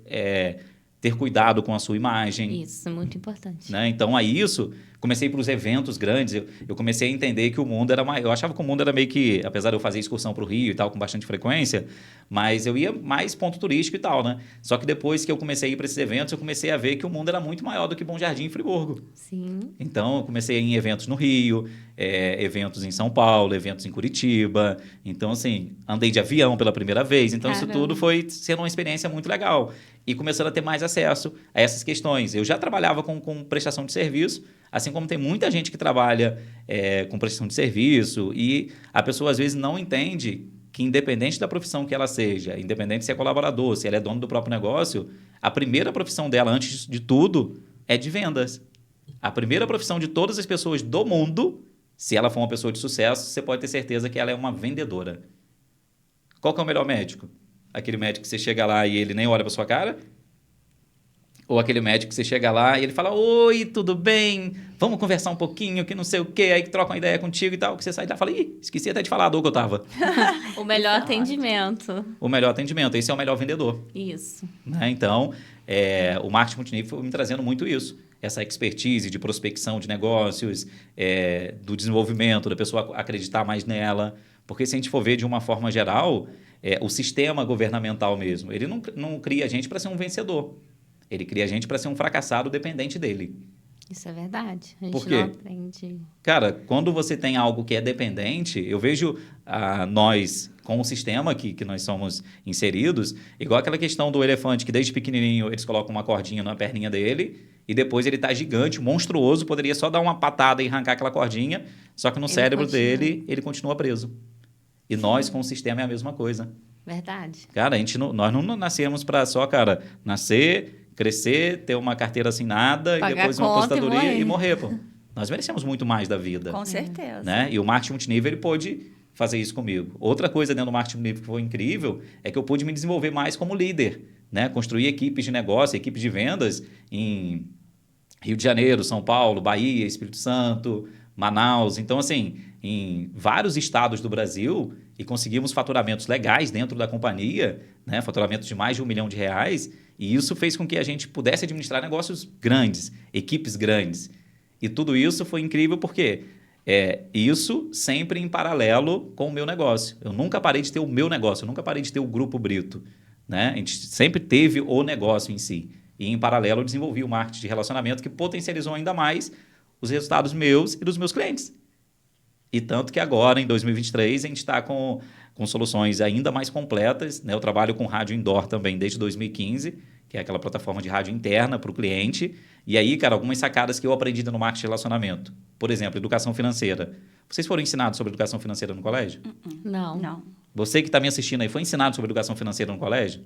ter cuidado com a sua imagem. Isso, muito importante. Né? Então, aí comecei para os eventos grandes, eu comecei a entender que o mundo era mais... Eu achava que o mundo era meio que, apesar de eu fazer excursão para o Rio e tal, com bastante frequência, mas eu ia mais ponto turístico e tal, né? Só que depois que eu comecei a ir para esses eventos, eu comecei a ver que o mundo era muito maior do que Bom Jardim e Friburgo. Sim. Então, eu comecei a ir em eventos no Rio, eventos em São Paulo, eventos em Curitiba. Então, assim, andei de avião pela primeira vez. Então, Caramba. isso tudo foi sendo uma experiência muito legal. E começando a ter mais acesso a essas questões. Eu já trabalhava com prestação de serviço, assim como tem muita gente que trabalha com prestação de serviço. E a pessoa, às vezes, não entende que, independente da profissão que ela seja, independente se é colaborador, se ela é dono do próprio negócio, a primeira profissão dela, antes de tudo, é de vendas. A primeira profissão de todas as pessoas do mundo, se ela for uma pessoa de sucesso, você pode ter certeza que ela é uma vendedora. Qual que é o melhor médico? Aquele médico que você chega lá e ele nem olha para sua cara? Ou aquele médico que você chega lá e ele fala, oi, tudo bem? Vamos conversar um pouquinho, que não sei o quê. Aí que troca uma ideia contigo e tal, que você sai lá e fala, ih, esqueci até de falar a dor que eu tava. O melhor atendimento. O melhor atendimento, esse é o melhor vendedor. Isso. Né? Então, o marketing multinível foi me trazendo muito isso. Essa expertise de prospecção de negócios, do desenvolvimento, da pessoa acreditar mais nela. Porque se a gente for ver de uma forma geral, o sistema governamental mesmo, ele não cria a gente para ser um vencedor. Ele cria a gente para ser um fracassado dependente dele. Isso é verdade. A gente Por quê? não aprende. Cara, quando você tem algo que é dependente, eu vejo nós, com o sistema que nós somos inseridos, igual aquela questão do elefante, que desde pequenininho eles colocam uma cordinha na perninha dele e depois ele tá gigante, monstruoso, poderia só dar uma patada e arrancar aquela cordinha, só que no cérebro dele ele continua preso. E nós, com o sistema, é a mesma coisa. Verdade. Cara, nós não nascemos para só, cara, nascer, crescer, ter uma carteira assinada Pagar e depois uma conta aposentadoria e e morrer, pô. Nós merecemos muito mais da vida. Com certeza. Né? E o marketing multinível, ele pôde fazer isso comigo. Outra coisa dentro do marketing multinível que foi incrível é que eu pude me desenvolver mais como líder, né? Construir equipes de negócio, equipes de vendas em Rio de Janeiro, São Paulo, Bahia, Espírito Santo, Manaus. Então, assim, em vários estados do Brasil, e conseguimos faturamentos legais dentro da companhia, né? Faturamentos de mais de R$1 milhão, e isso fez com que a gente pudesse administrar negócios grandes, equipes grandes. E tudo isso foi incrível porque isso sempre em paralelo com o meu negócio. Eu nunca parei de ter o meu negócio, eu nunca parei de ter o Grupo Brito. Né? A gente sempre teve o negócio em si. E em paralelo eu desenvolvi o marketing de relacionamento que potencializou ainda mais os resultados meus e dos meus clientes. E tanto que agora, em 2023, a gente está com soluções ainda mais completas, né? Eu trabalho com rádio indoor também desde 2015, que é aquela plataforma de rádio interna para o cliente. E aí, cara, algumas sacadas que eu aprendi no marketing de relacionamento. Por exemplo, educação financeira. Vocês foram ensinados sobre educação financeira no colégio? Não. Não. Você que está me assistindo aí, foi ensinado sobre educação financeira no colégio?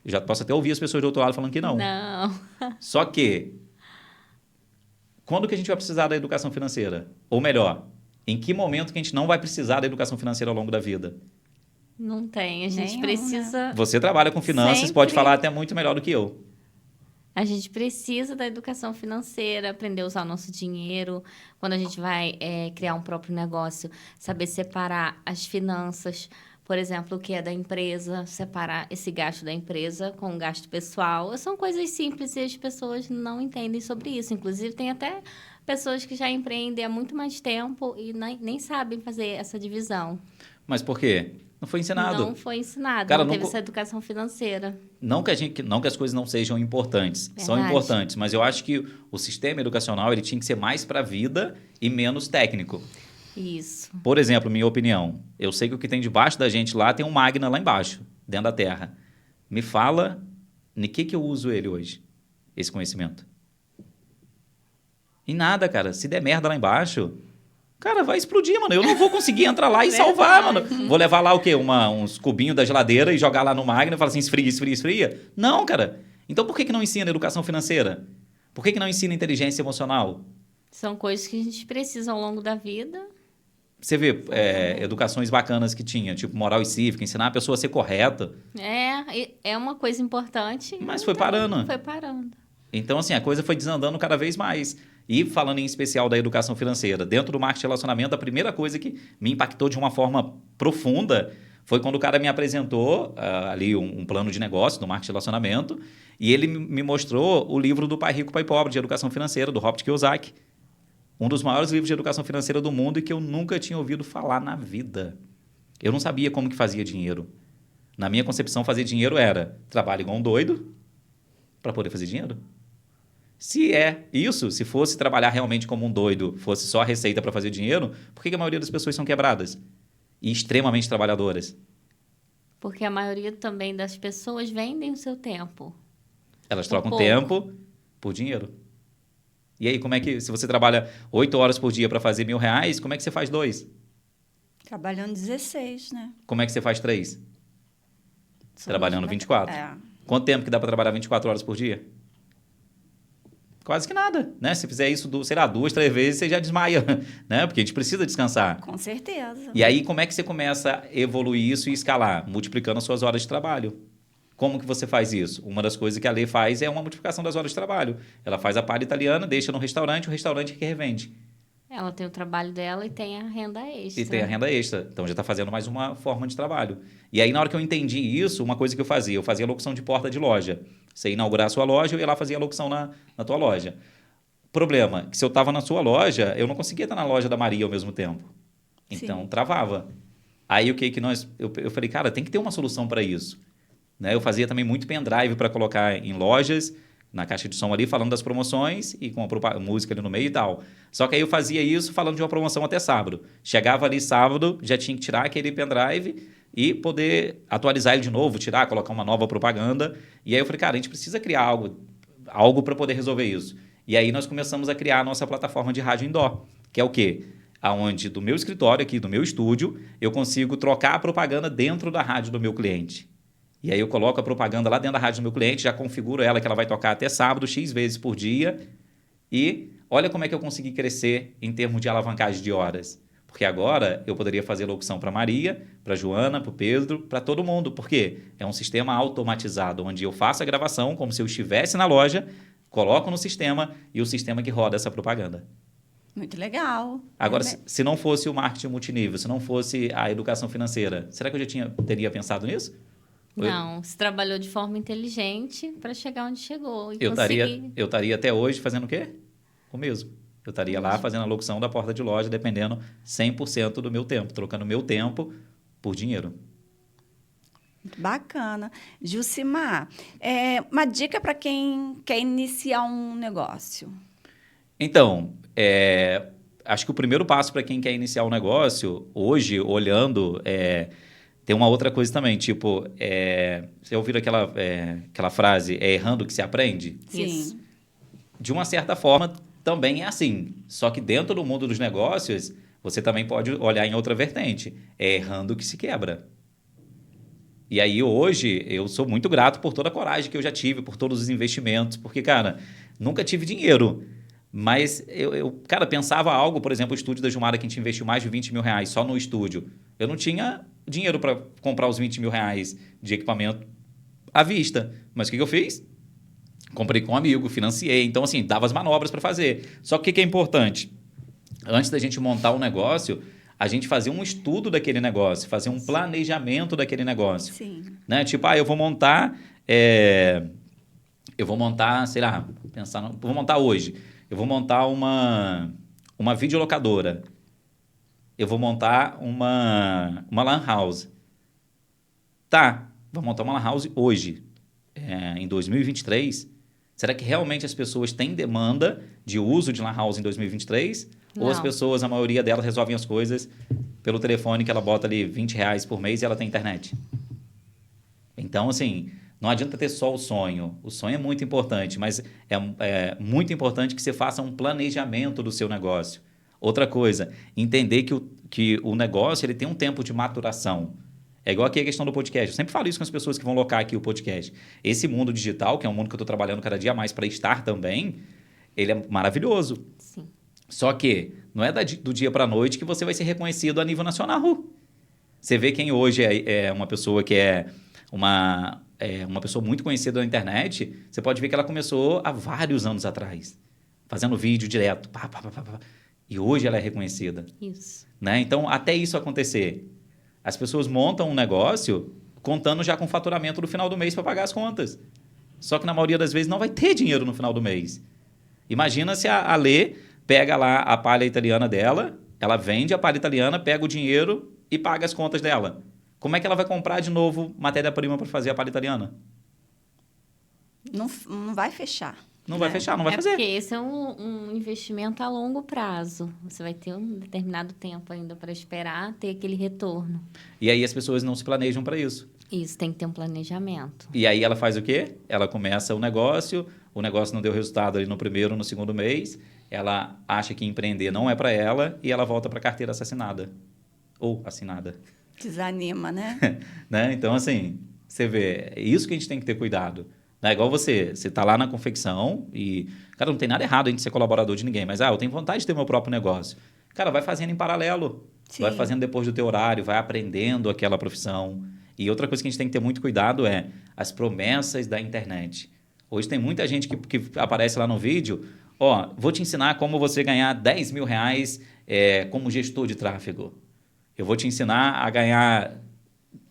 Eu já posso até ouvir as pessoas do outro lado falando que não. Não. Só que, quando que a gente vai precisar da educação financeira? Ou melhor, em que momento que a gente não vai precisar da educação financeira ao longo da vida? Não tem. A gente Nenhum, precisa... Você trabalha com finanças, Sempre. pode falar até muito melhor do que eu. A gente precisa da educação financeira, aprender a usar o nosso dinheiro. Quando a gente vai criar um próprio negócio, saber separar as finanças, por exemplo, o que é da empresa, separar esse gasto da empresa com o gasto pessoal. São coisas simples e as pessoas não entendem sobre isso. Inclusive, tem até pessoas que já empreendem há muito mais tempo e nem sabem fazer essa divisão. Mas por quê? Não foi ensinado. Não foi ensinado, Cara, não teve nunca- essa educação financeira. Não que as coisas não sejam importantes. São Verdade. importantes, mas eu acho que o sistema educacional ele tinha que ser mais para a vida e menos técnico. Isso. Por exemplo, minha opinião, eu sei que o que tem debaixo da gente lá tem um magna lá embaixo, dentro da terra. Me fala, em que eu uso ele hoje, esse conhecimento? Em nada, cara. Se der merda lá embaixo, cara, vai explodir, mano. Eu não vou conseguir entrar lá e salvar, mano. Vou levar lá o quê? Uns cubinhos da geladeira e jogar lá no magna e falar assim, esfria, esfria, esfria? Não, cara. Então por que não ensina educação financeira? Por que não ensina inteligência emocional? São coisas que a gente precisa ao longo da vida. Você vê educações bacanas que tinha, tipo moral e cívica, ensinar a pessoa a ser correta. É uma coisa importante. Mas foi parando. Foi parando. Então, assim, a coisa foi desandando cada vez mais. E falando em especial da educação financeira, dentro do marketing de relacionamento, a primeira coisa que me impactou de uma forma profunda foi quando o cara me apresentou ali um plano de negócio do marketing de relacionamento e ele me mostrou o livro do Pai Rico, Pai Pobre, de educação financeira, do Robert Kiyosaki. Um dos maiores livros de educação financeira do mundo e que eu nunca tinha ouvido falar na vida. Eu não sabia como que fazia dinheiro. Na minha concepção, fazer dinheiro era trabalho igual um doido para poder fazer dinheiro. Se é isso, se fosse trabalhar realmente como um doido, fosse só a receita para fazer dinheiro, por que a maioria das pessoas são quebradas e extremamente trabalhadoras? Porque a maioria também das pessoas vendem o seu tempo. Elas trocam pouco. tempo por dinheiro. E aí, como é que, se você trabalha 8 horas por dia para fazer R$1.000, como é que você faz 2? Trabalhando 16, né? Como é que você faz 3? Somos Trabalhando 24. É. Quanto tempo que dá para trabalhar 24 horas por dia? Quase que nada, né? Se fizer isso, 2, 3 vezes, você já desmaia, né? Porque a gente precisa descansar. Com certeza. E aí, como é que você começa a evoluir isso e escalar? Multiplicando as suas horas de trabalho. Como que você faz isso? Uma das coisas que a Lê faz é uma multiplicação das horas de trabalho. Ela faz a palha italiana, deixa no restaurante, o restaurante que revende. Ela tem o trabalho dela e tem a renda extra. E tem a renda extra. Então, já está fazendo mais uma forma de trabalho. E aí, na hora que eu entendi isso, uma coisa que eu fazia locução de porta de loja. Você inaugurar a sua loja, eu ia lá fazer a locução na tua loja. Problema, que se eu estava na sua loja, eu não conseguia estar na loja da Maria ao mesmo tempo. Então, Sim. travava. Aí, o que que eu falei, cara, tem que ter uma solução para isso. Né? Eu fazia também muito pendrive para colocar em lojas, na caixa de som ali, falando das promoções e com a música ali no meio e tal. Só que aí eu fazia isso falando de uma promoção até sábado. Chegava ali sábado, já tinha que tirar aquele pendrive e poder atualizar ele de novo, tirar, colocar uma nova propaganda. E aí eu falei, cara, a gente precisa criar algo para poder resolver isso. E aí nós começamos a criar a nossa plataforma de rádio indoor, que é o quê? Aonde do meu escritório aqui, do meu estúdio, eu consigo trocar a propaganda dentro da rádio do meu cliente. E aí eu coloco a propaganda lá dentro da rádio do meu cliente, já configuro ela que ela vai tocar até sábado, X vezes por dia. E olha como é que eu consegui crescer em termos de alavancagem de horas. Porque agora eu poderia fazer locução para Maria, para Joana, para o Pedro, para todo mundo. Por quê? É um sistema automatizado, onde eu faço a gravação como se eu estivesse na loja, coloco no sistema e o sistema que roda essa propaganda. Muito legal. Agora, se não fosse o marketing multinível, se não fosse a educação financeira, será que eu já teria pensado nisso? Não, você trabalhou de forma inteligente para chegar onde chegou. E Eu conseguir. estaria até hoje fazendo o quê? O mesmo. Eu estaria lá fazendo a locução da porta de loja, dependendo 100% do meu tempo, trocando meu tempo por dinheiro. Muito bacana. Gilcimar, uma dica para quem quer iniciar um negócio. Então, acho que o primeiro passo para quem quer iniciar um negócio, hoje, olhando, tem uma outra coisa também, tipo, você ouviu aquela frase, é errando que se aprende? Sim. De uma certa forma, também é assim. Só que dentro do mundo dos negócios, você também pode olhar em outra vertente. É errando que se quebra. E aí, hoje, eu sou muito grato por toda a coragem que eu já tive, por todos os investimentos, porque, cara, nunca tive dinheiro. Mas cara, pensava algo, por exemplo, o estúdio da Gilmara, que a gente investiu mais de 20 mil reais só no estúdio. Eu não tinha dinheiro para comprar os 20 mil reais de equipamento à vista. Mas o que eu fiz? Comprei com um amigo, financiei. Então, assim, dava as manobras para fazer. Só que o que é importante? Antes da gente montar um negócio, a gente fazer um estudo daquele negócio, fazer um planejamento daquele negócio. Sim. Né? Tipo, eu vou montar, sei lá, vou montar hoje. Eu vou montar uma videolocadora. Eu vou montar uma lan house. Tá, vou montar uma lan house hoje, em 2023. Será que realmente as pessoas têm demanda de uso de lan house em 2023? Não. Ou as pessoas, a maioria delas, resolvem as coisas pelo telefone que ela bota ali R$20 por mês e ela tem internet? Então, assim, não adianta ter só o sonho. O sonho é muito importante, mas é muito importante que você faça um planejamento do seu negócio. Outra coisa, entender que o negócio ele tem um tempo de maturação. É igual aqui a questão do podcast. Eu sempre falo isso com as pessoas que vão locar aqui o podcast. Esse mundo digital, que é um mundo que eu estou trabalhando cada dia mais para estar também, ele é maravilhoso. Sim. Só que não é do dia para a noite que você vai ser reconhecido a nível nacional. Você vê quem hoje é uma pessoa que é uma pessoa muito conhecida na internet, você pode ver que ela começou há vários anos atrás, fazendo vídeo direto. Pá, pá, pá, pá, pá. E hoje ela é reconhecida. Isso. Né? Então, até isso acontecer, as pessoas montam um negócio contando já com o faturamento do final do mês para pagar as contas. Só que na maioria das vezes não vai ter dinheiro no final do mês. Imagina se a Lê pega lá a palha italiana dela, ela vende a palha italiana, pega o dinheiro e paga as contas dela. Como é que ela vai comprar de novo matéria-prima para fazer a palha italiana? Não vai fechar. Não vai fechar, não vai fazer. Porque esse é um investimento a longo prazo. Você vai ter um determinado tempo ainda para esperar ter aquele retorno. E aí as pessoas não se planejam para isso. Isso, tem que ter um planejamento. E aí ela faz o quê? Ela começa o negócio não deu resultado ali no primeiro, no segundo mês, ela acha que empreender não é para ela e ela volta para a carteira assassinada. Ou assinada. Desanima, né? Né? Então, assim, você vê, é isso que a gente tem que ter cuidado. Não é igual você está lá na confecção e, cara, não tem nada errado em ser colaborador de ninguém, mas, eu tenho vontade de ter meu próprio negócio. Cara, vai fazendo em paralelo. Sim. Vai fazendo depois do teu horário, vai aprendendo aquela profissão. E outra coisa que a gente tem que ter muito cuidado é as promessas da internet. Hoje tem muita gente que aparece lá no vídeo, vou te ensinar como você ganhar 10 mil reais como gestor de tráfego. Eu vou te ensinar a ganhar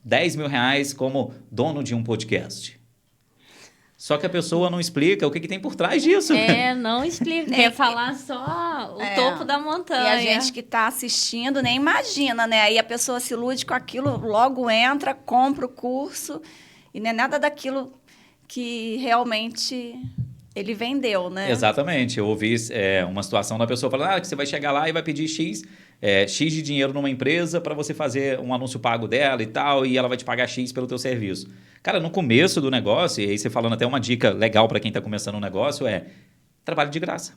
10 mil reais como dono de um podcast. Só que a pessoa não explica o que tem por trás disso. Não explica. Quer falar só o topo da montanha. E a gente que está assistindo nem imagina, né? Aí a pessoa se ilude com aquilo, logo entra, compra o curso, e não é nada daquilo que realmente ele vendeu, né? Exatamente. Eu ouvi uma situação da pessoa falando que você vai chegar lá e vai pedir X de dinheiro numa empresa para você fazer um anúncio pago dela e tal, e ela vai te pagar X pelo teu serviço. Cara, no começo do negócio, e aí você falando até uma dica legal para quem está começando um negócio, trabalho de graça.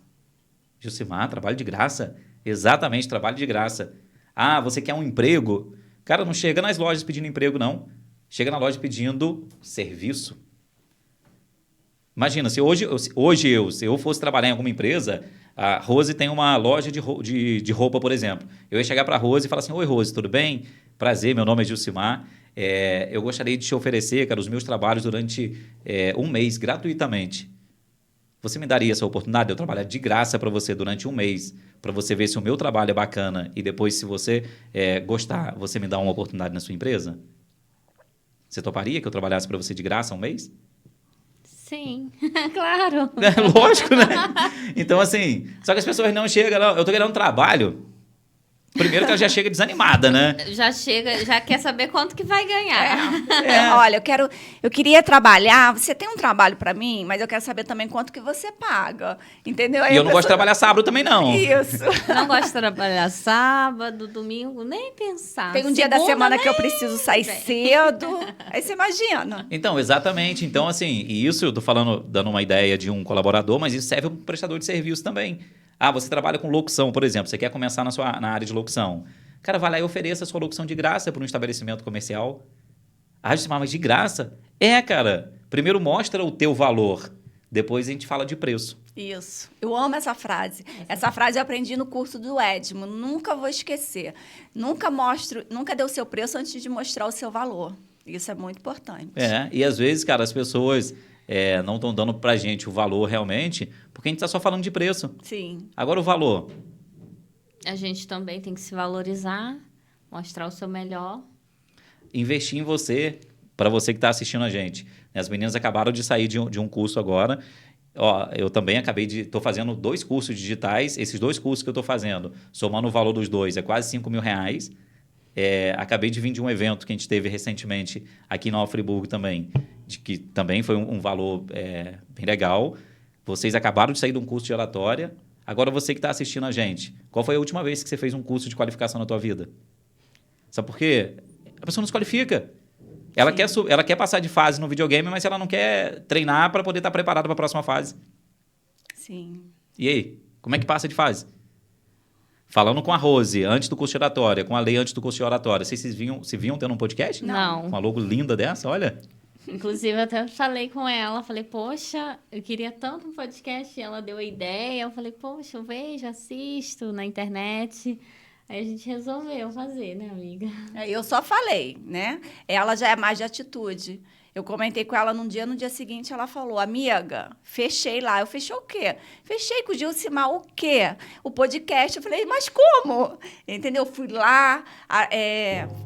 Jucimar, trabalho de graça? Exatamente, trabalho de graça. Você quer um emprego? Cara, não chega nas lojas pedindo emprego, não. Chega na loja pedindo serviço. Imagina, se eu fosse trabalhar em alguma empresa, a Rose tem uma loja de roupa, por exemplo. Eu ia chegar para a Rose e falar assim, oi, Rose, tudo bem? Prazer, meu nome é Jucimar. Eu gostaria de te oferecer, cara, os meus trabalhos durante um mês, gratuitamente. Você me daria essa oportunidade de eu trabalhar de graça para você durante um mês, para você ver se o meu trabalho é bacana e depois, se você gostar, você me dá uma oportunidade na sua empresa? Você toparia que eu trabalhasse para você de graça um mês? Sim, claro. Lógico, né? Então, assim, só que as pessoas não chegam, não. Eu tô querendo um trabalho. Primeiro que ela já chega desanimada, né? Já chega, já quer saber quanto que vai ganhar. Olha, eu queria trabalhar. Você tem um trabalho para mim, mas eu quero saber também quanto que você paga, entendeu? Aí E eu a não gosto de pessoa- trabalhar sábado também, não. Isso. Não gosto de trabalhar sábado, domingo, nem pensar. Tem um dia da Segunda, semana que eu nem preciso sair vem. cedo. Aí você imagina. Então, exatamente. Então, assim, e isso eu tô falando, dando uma ideia de um colaborador, mas isso serve para um prestador de serviço também. Ah, você trabalha com locução, por exemplo. Você quer começar na área de locução. Cara, vai lá e ofereça a sua locução de graça para um estabelecimento comercial. Ah, mas de graça? É, cara. Primeiro mostra o teu valor. Depois a gente fala de preço. Isso. Eu amo essa frase. Essa frase eu aprendi no curso do Edmo. Nunca vou esquecer. Nunca dê o seu preço antes de mostrar o seu valor. Isso é muito importante. É, e às vezes, cara, as pessoas não estão dando pra gente o valor realmente, porque a gente tá só falando de preço. Sim. Agora o valor. A gente também tem que se valorizar, mostrar o seu melhor. Investir em você, para você que está assistindo a gente. As meninas acabaram de sair de um curso agora. Ó, eu também estou fazendo 2 cursos digitais. Esses 2 cursos que eu estou fazendo, somando o valor dos 2, é quase R$ 5.000. Acabei de vir de um evento que a gente teve recentemente aqui na Friburgo também, que também foi um valor bem legal. Vocês acabaram de sair de um curso de oratória. Agora você que está assistindo a gente, qual foi a última vez que você fez um curso de qualificação na tua vida? Sabe por quê? A pessoa não se qualifica. Ela quer passar de fase no videogame, mas ela não quer treinar para poder estar preparada para a próxima fase. Sim. E aí? Como é que passa de fase? Falando com a Rose, antes do curso de oratória, com a Lei antes do curso de oratória, vocês se viam tendo um podcast? Não. Uma logo linda dessa, olha. Inclusive, eu até falei com ela, falei, poxa, eu queria tanto um podcast, e ela deu a ideia, eu falei, poxa, eu vejo, assisto na internet. Aí a gente resolveu fazer, né, amiga? Eu só falei, né? Ela já é mais de atitude. Eu comentei com ela no dia seguinte ela falou, amiga, fechei lá. Eu fechei o quê? Fechei com o Gilcimar o quê? O podcast. Eu falei, mas como? Entendeu? Fui lá,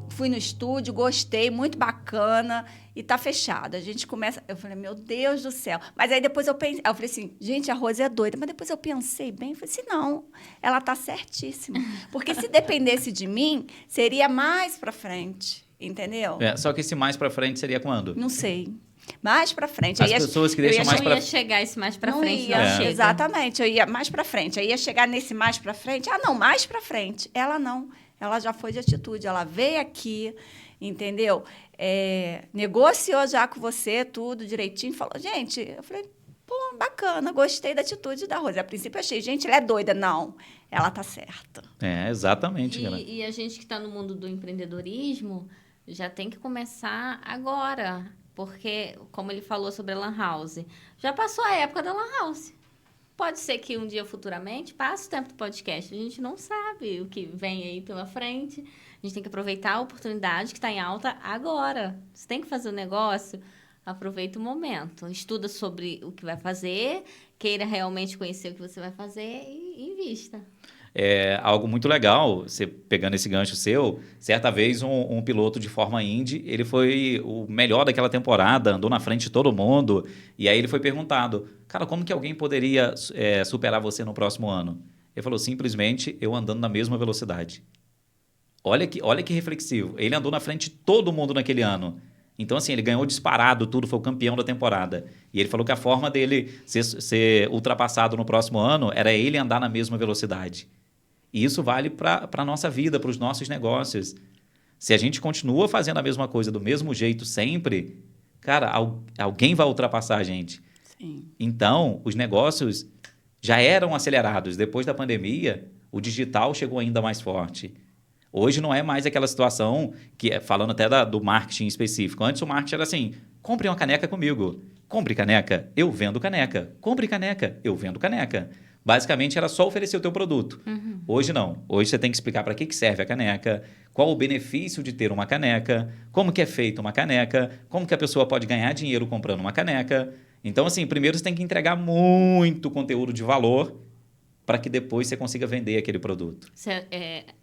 fui no estúdio, gostei, muito bacana. E tá fechado. A gente começa... Eu falei, meu Deus do céu. Mas aí depois eu pensei... Eu falei assim, gente, a Rose é doida. Mas depois eu pensei bem, falei assim, não, ela tá certíssima. Porque se dependesse de mim, seria mais pra frente. Entendeu? Só que esse mais pra frente seria quando? Não sei. Mais pra frente. As pessoas que deixam mais Não pra... ia chegar esse mais pra Não frente, ia, não chega. exatamente. Eu ia mais pra frente. Aí ia chegar nesse mais pra frente. Ah, não, mais pra frente. Ela não. Ela já foi de atitude. Ela veio aqui, entendeu? Negociou já com você tudo direitinho. Falou, gente, eu falei, pô, bacana, gostei da atitude da Rose. A princípio eu achei, gente, ela é doida. Não, ela tá certa. Exatamente, cara. E a gente que está no mundo do empreendedorismo já tem que começar agora. Porque, como ele falou sobre a Lan House, já passou a época da Lan House. Pode ser que um dia, futuramente, passe o tempo do podcast. A gente não sabe o que vem aí pela frente. A gente tem que aproveitar a oportunidade que está em alta agora. Você tem que fazer o negócio, aproveita o momento. Estuda sobre o que vai fazer, queira realmente conhecer o que você vai fazer e invista. Algo muito legal, você pegando esse gancho seu, certa vez um piloto de Fórmula Indy, ele foi o melhor daquela temporada, andou na frente de todo mundo, e aí ele foi perguntado, cara, como que alguém poderia superar você no próximo ano? Ele falou, simplesmente, eu andando na mesma velocidade. Olha que reflexivo, ele andou na frente de todo mundo naquele ano. Então, assim, ele ganhou disparado tudo, foi o campeão da temporada. E ele falou que a forma dele ser ultrapassado no próximo ano era ele andar na mesma velocidade. E isso vale para a nossa vida, para os nossos negócios. Se a gente continua fazendo a mesma coisa do mesmo jeito sempre, cara, alguém vai ultrapassar a gente. Sim. Então, os negócios já eram acelerados. Depois da pandemia, o digital chegou ainda mais forte. Hoje não é mais aquela situação, falando até do marketing específico. Antes o marketing era assim, compre uma caneca comigo. Compre caneca, eu vendo caneca. Compre caneca, eu vendo caneca. Basicamente, era só oferecer o teu produto. Uhum. Hoje, não. Hoje, você tem que explicar para que serve a caneca, qual o benefício de ter uma caneca, como que é feita uma caneca, como que a pessoa pode ganhar dinheiro comprando uma caneca. Então, assim, primeiro você tem que entregar muito conteúdo de valor para que depois você consiga vender aquele produto.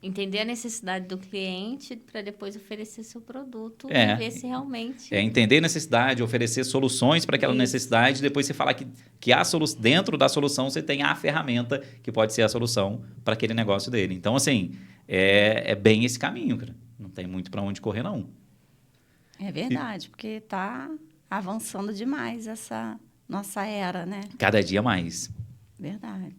Entender a necessidade do cliente para depois oferecer seu produto É. e ver se realmente... Entender a necessidade, oferecer soluções para aquela necessidade, depois você falar que dentro da solução você tem a ferramenta que pode ser a solução para aquele negócio dele. Então, assim, é bem esse caminho, cara. Não tem muito para onde correr, não. É verdade, porque está avançando demais essa nossa era, né? Cada dia mais. Verdade.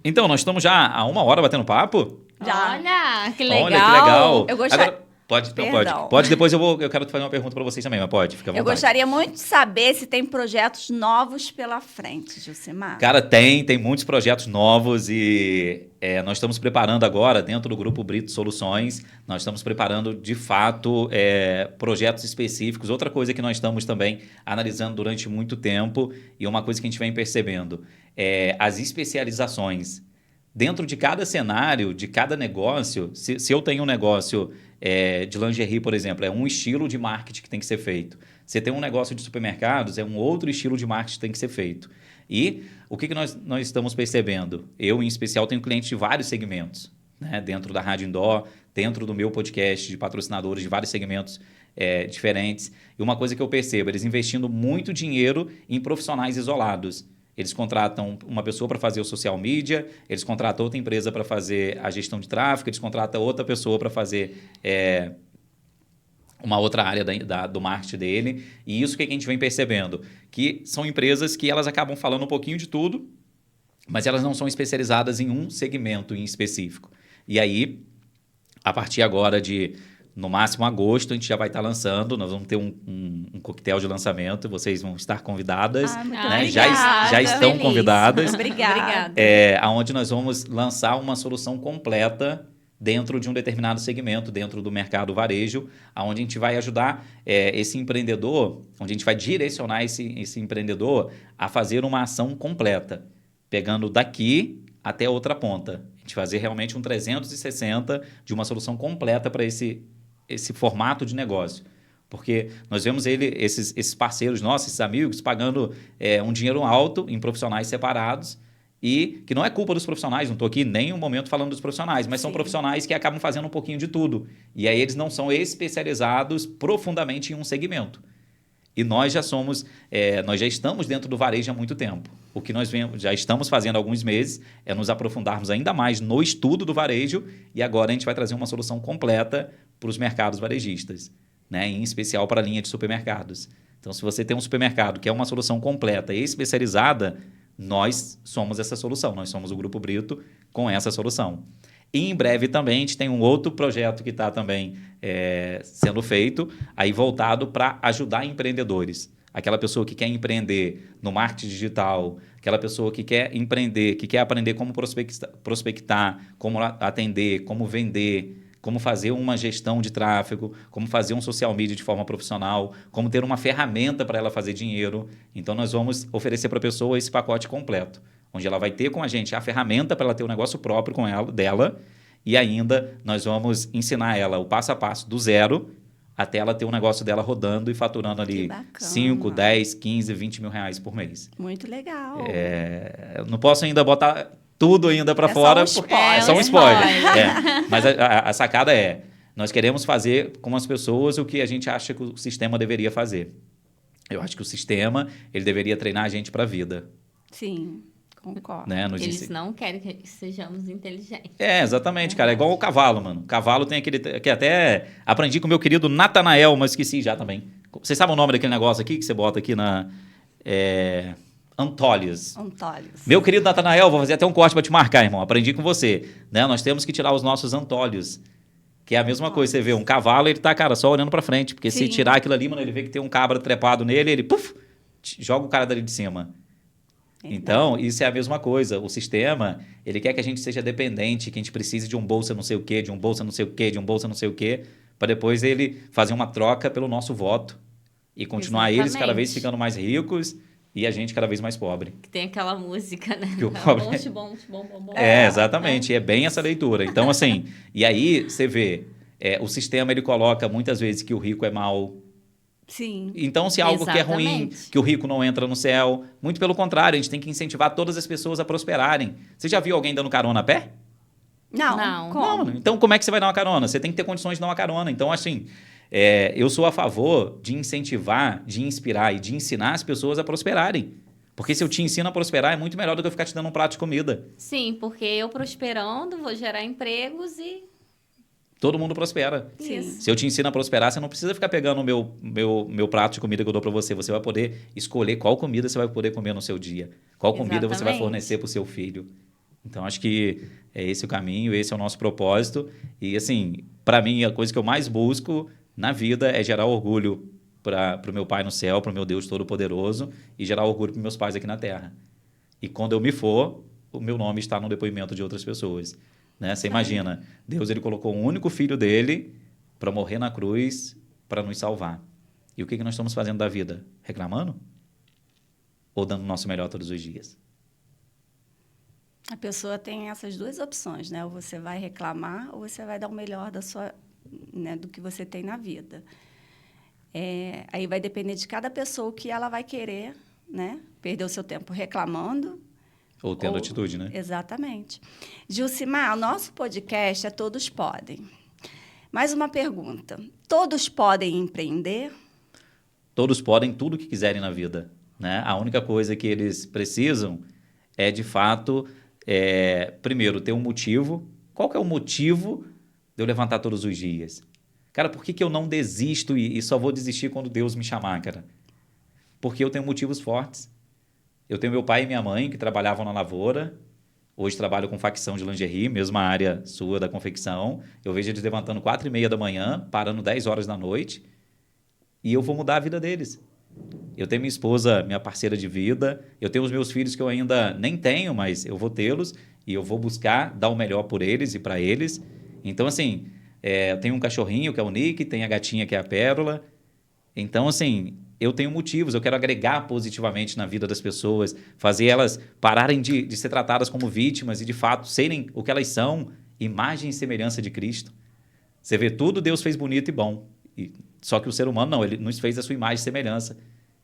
Então, nós estamos já há 1 hora batendo papo. Já. Olha, que legal. Olha, que legal. Eu gostaria... Agora, pode, Perdão. pode. Depois eu quero te fazer uma pergunta para vocês também, mas pode, fica à vontade. Eu gostaria muito de saber se tem projetos novos pela frente, Gilcimar. Cara, tem muitos projetos novos e nós estamos preparando agora, dentro do Grupo Brito Soluções, nós estamos preparando, de fato, projetos específicos. Outra coisa que nós estamos também analisando durante muito tempo e uma coisa que a gente vem percebendo é as especializações. Dentro de cada cenário, de cada negócio, se eu tenho um negócio de lingerie, por exemplo, é um estilo de marketing que tem que ser feito. Você tem um negócio de supermercados, é um outro estilo de marketing que tem que ser feito. E o que nós estamos percebendo? Eu, em especial, tenho clientes de vários segmentos, né? Dentro da Rádio Indoor, dentro do meu podcast de patrocinadores de vários segmentos diferentes. E uma coisa que eu percebo, eles investindo muito dinheiro em profissionais isolados. Eles contratam uma pessoa para fazer o social media, eles contratam outra empresa para fazer a gestão de tráfego, eles contratam outra pessoa para fazer uma outra área do marketing dele. E isso que a gente vem percebendo? Que são empresas que elas acabam falando um pouquinho de tudo, mas elas não são especializadas em um segmento em específico. E aí, a partir agora no máximo agosto, a gente já vai estar lançando, nós vamos ter um coquetel de lançamento, vocês vão estar convidadas, muito né? obrigada. Já estão Feliz. convidadas, Obrigada. onde nós vamos lançar uma solução completa dentro de um determinado segmento, dentro do mercado varejo, onde a gente vai ajudar esse empreendedor, onde a gente vai direcionar esse empreendedor a fazer uma ação completa, pegando daqui até a outra ponta. A gente fazer realmente um 360 de uma solução completa para esse formato de negócio. Porque nós vemos esses parceiros nossos, esses amigos, pagando um dinheiro alto em profissionais separados e que não é culpa dos profissionais, não estou aqui nem um momento falando dos profissionais, mas são profissionais que acabam fazendo um pouquinho de tudo. E aí eles não são especializados profundamente em um segmento. E nós já estamos dentro do varejo há muito tempo. O que nós já estamos fazendo há alguns meses é nos aprofundarmos ainda mais no estudo do varejo e agora a gente vai trazer uma solução completa para os mercados varejistas, né? Em especial para a linha de supermercados. Então, se você tem um supermercado que é uma solução completa e especializada, nós somos essa solução, nós somos o Grupo Brito com essa solução. E em breve também a gente tem um outro projeto que está também sendo feito, aí voltado para ajudar empreendedores. Aquela pessoa que quer empreender no marketing digital, aquela pessoa que quer empreender, que quer aprender como prospectar, como atender, como vender, como fazer uma gestão de tráfego, como fazer um social media de forma profissional, como ter uma ferramenta para ela fazer dinheiro. Então, nós vamos oferecer para a pessoa esse pacote completo, onde ela vai ter com a gente a ferramenta para ela ter um negócio próprio dela e ainda nós vamos ensinar ela o passo a passo do zero até ela ter um negócio dela rodando e faturando ali 5, 10, 15, 20 mil reais por mês. Muito legal. Não posso ainda botar tudo ainda para fora, porque é só um spoiler. Mas a sacada nós queremos fazer com as pessoas o que a gente acha que o sistema deveria fazer. Eu acho que o sistema ele deveria treinar a gente para a vida. Sim, concordo. Né? Eles não querem que sejamos inteligentes. Exatamente, cara. É igual o cavalo, mano. O cavalo tem aquele... que até aprendi com o meu querido Natanael, mas esqueci já também. Vocês sabem o nome daquele negócio aqui que você bota aqui na... Antólios. Meu querido Natanael, vou fazer até um corte para te marcar, irmão. Aprendi com você. Né? Nós temos que tirar os nossos antólios. Que é a mesma coisa. Você vê um cavalo, ele tá, cara, só olhando para frente. Porque se tirar aquilo ali, mano, ele vê que tem um cabra trepado nele, ele, joga o cara dali de cima. Então, isso é a mesma coisa. O sistema, ele quer que a gente seja dependente, que a gente precise de um bolsa não sei o quê, de um bolsa não sei o quê, de um bolsa não sei o quê, para depois ele fazer uma troca pelo nosso voto. E continuar eles cada vez ficando mais ricos e a gente cada vez mais pobre. Que tem aquela música, né? Que o pobre... bom. Exatamente. É bem essa leitura. Então, assim, e aí você vê, o sistema ele coloca muitas vezes que o rico é mau, Sim. Então, se algo que é ruim, Exatamente. que o rico não entra no céu, muito pelo contrário, a gente tem que incentivar todas as pessoas a prosperarem. Você já viu alguém dando carona a pé? Não, Não. como? Não. Então, como é que você vai dar uma carona? Você tem que ter condições de dar uma carona. Então, assim, eu sou a favor de incentivar, de inspirar e de ensinar as pessoas a prosperarem. Porque se eu te ensino a prosperar, é muito melhor do que eu ficar te dando um prato de comida. Sim, porque eu prosperando, vou gerar empregos e Todo mundo prospera. Sim. isso. Se eu te ensino a prosperar, você não precisa ficar pegando o meu prato de comida que eu dou para você. Você vai poder escolher qual comida você vai poder comer no seu dia. Qual comida você vai Exatamente. fornecer para o seu filho. Então, acho que é esse o caminho, esse é o nosso propósito. E, assim, para mim, a coisa que eu mais busco na vida é gerar orgulho para o meu Pai no céu, para o meu Deus Todo-Poderoso, e gerar orgulho para meus pais aqui na Terra. E quando eu me for, o meu nome está no depoimento de outras pessoas. Né? Você imagina, Deus ele colocou um único filho dele para morrer na cruz para nos salvar. E o que nós estamos fazendo da vida? Reclamando? Ou dando o nosso melhor todos os dias? A pessoa tem essas duas opções, né? Ou você vai reclamar, ou você vai dar o melhor da sua, né, do que você tem na vida. Aí vai depender de cada pessoa o que ela vai querer, né? Perder o seu tempo reclamando. Ou tendo atitude, né? Exatamente. Gilcimar, o nosso podcast é Todos Podem. Mais uma pergunta. Todos podem empreender? Todos podem tudo o que quiserem na vida. Né? A única coisa que eles precisam é, de fato, primeiro, ter um motivo. Qual que é o motivo de eu levantar todos os dias? Cara, por que eu não desisto e só vou desistir quando Deus me chamar, cara? Porque eu tenho motivos fortes. Eu tenho meu pai e minha mãe que trabalhavam na lavoura. Hoje trabalho com facção de lingerie, mesma área sua da confecção. Eu vejo eles levantando 4h30 da manhã, parando 10 horas da noite. E eu vou mudar a vida deles. Eu tenho minha esposa, minha parceira de vida. Eu tenho os meus filhos que eu ainda nem tenho, mas eu vou tê-los. E eu vou buscar dar o melhor por eles e para eles. Então, assim, eu tenho um cachorrinho que é o Nick, tem a gatinha que é a Pérola. Então, assim, eu tenho motivos, eu quero agregar positivamente na vida das pessoas, fazer elas pararem de ser tratadas como vítimas e, de fato, serem o que elas são, imagem e semelhança de Cristo. Você vê tudo, Deus fez bonito e bom. Só que o ser humano não, ele nos fez a sua imagem e semelhança.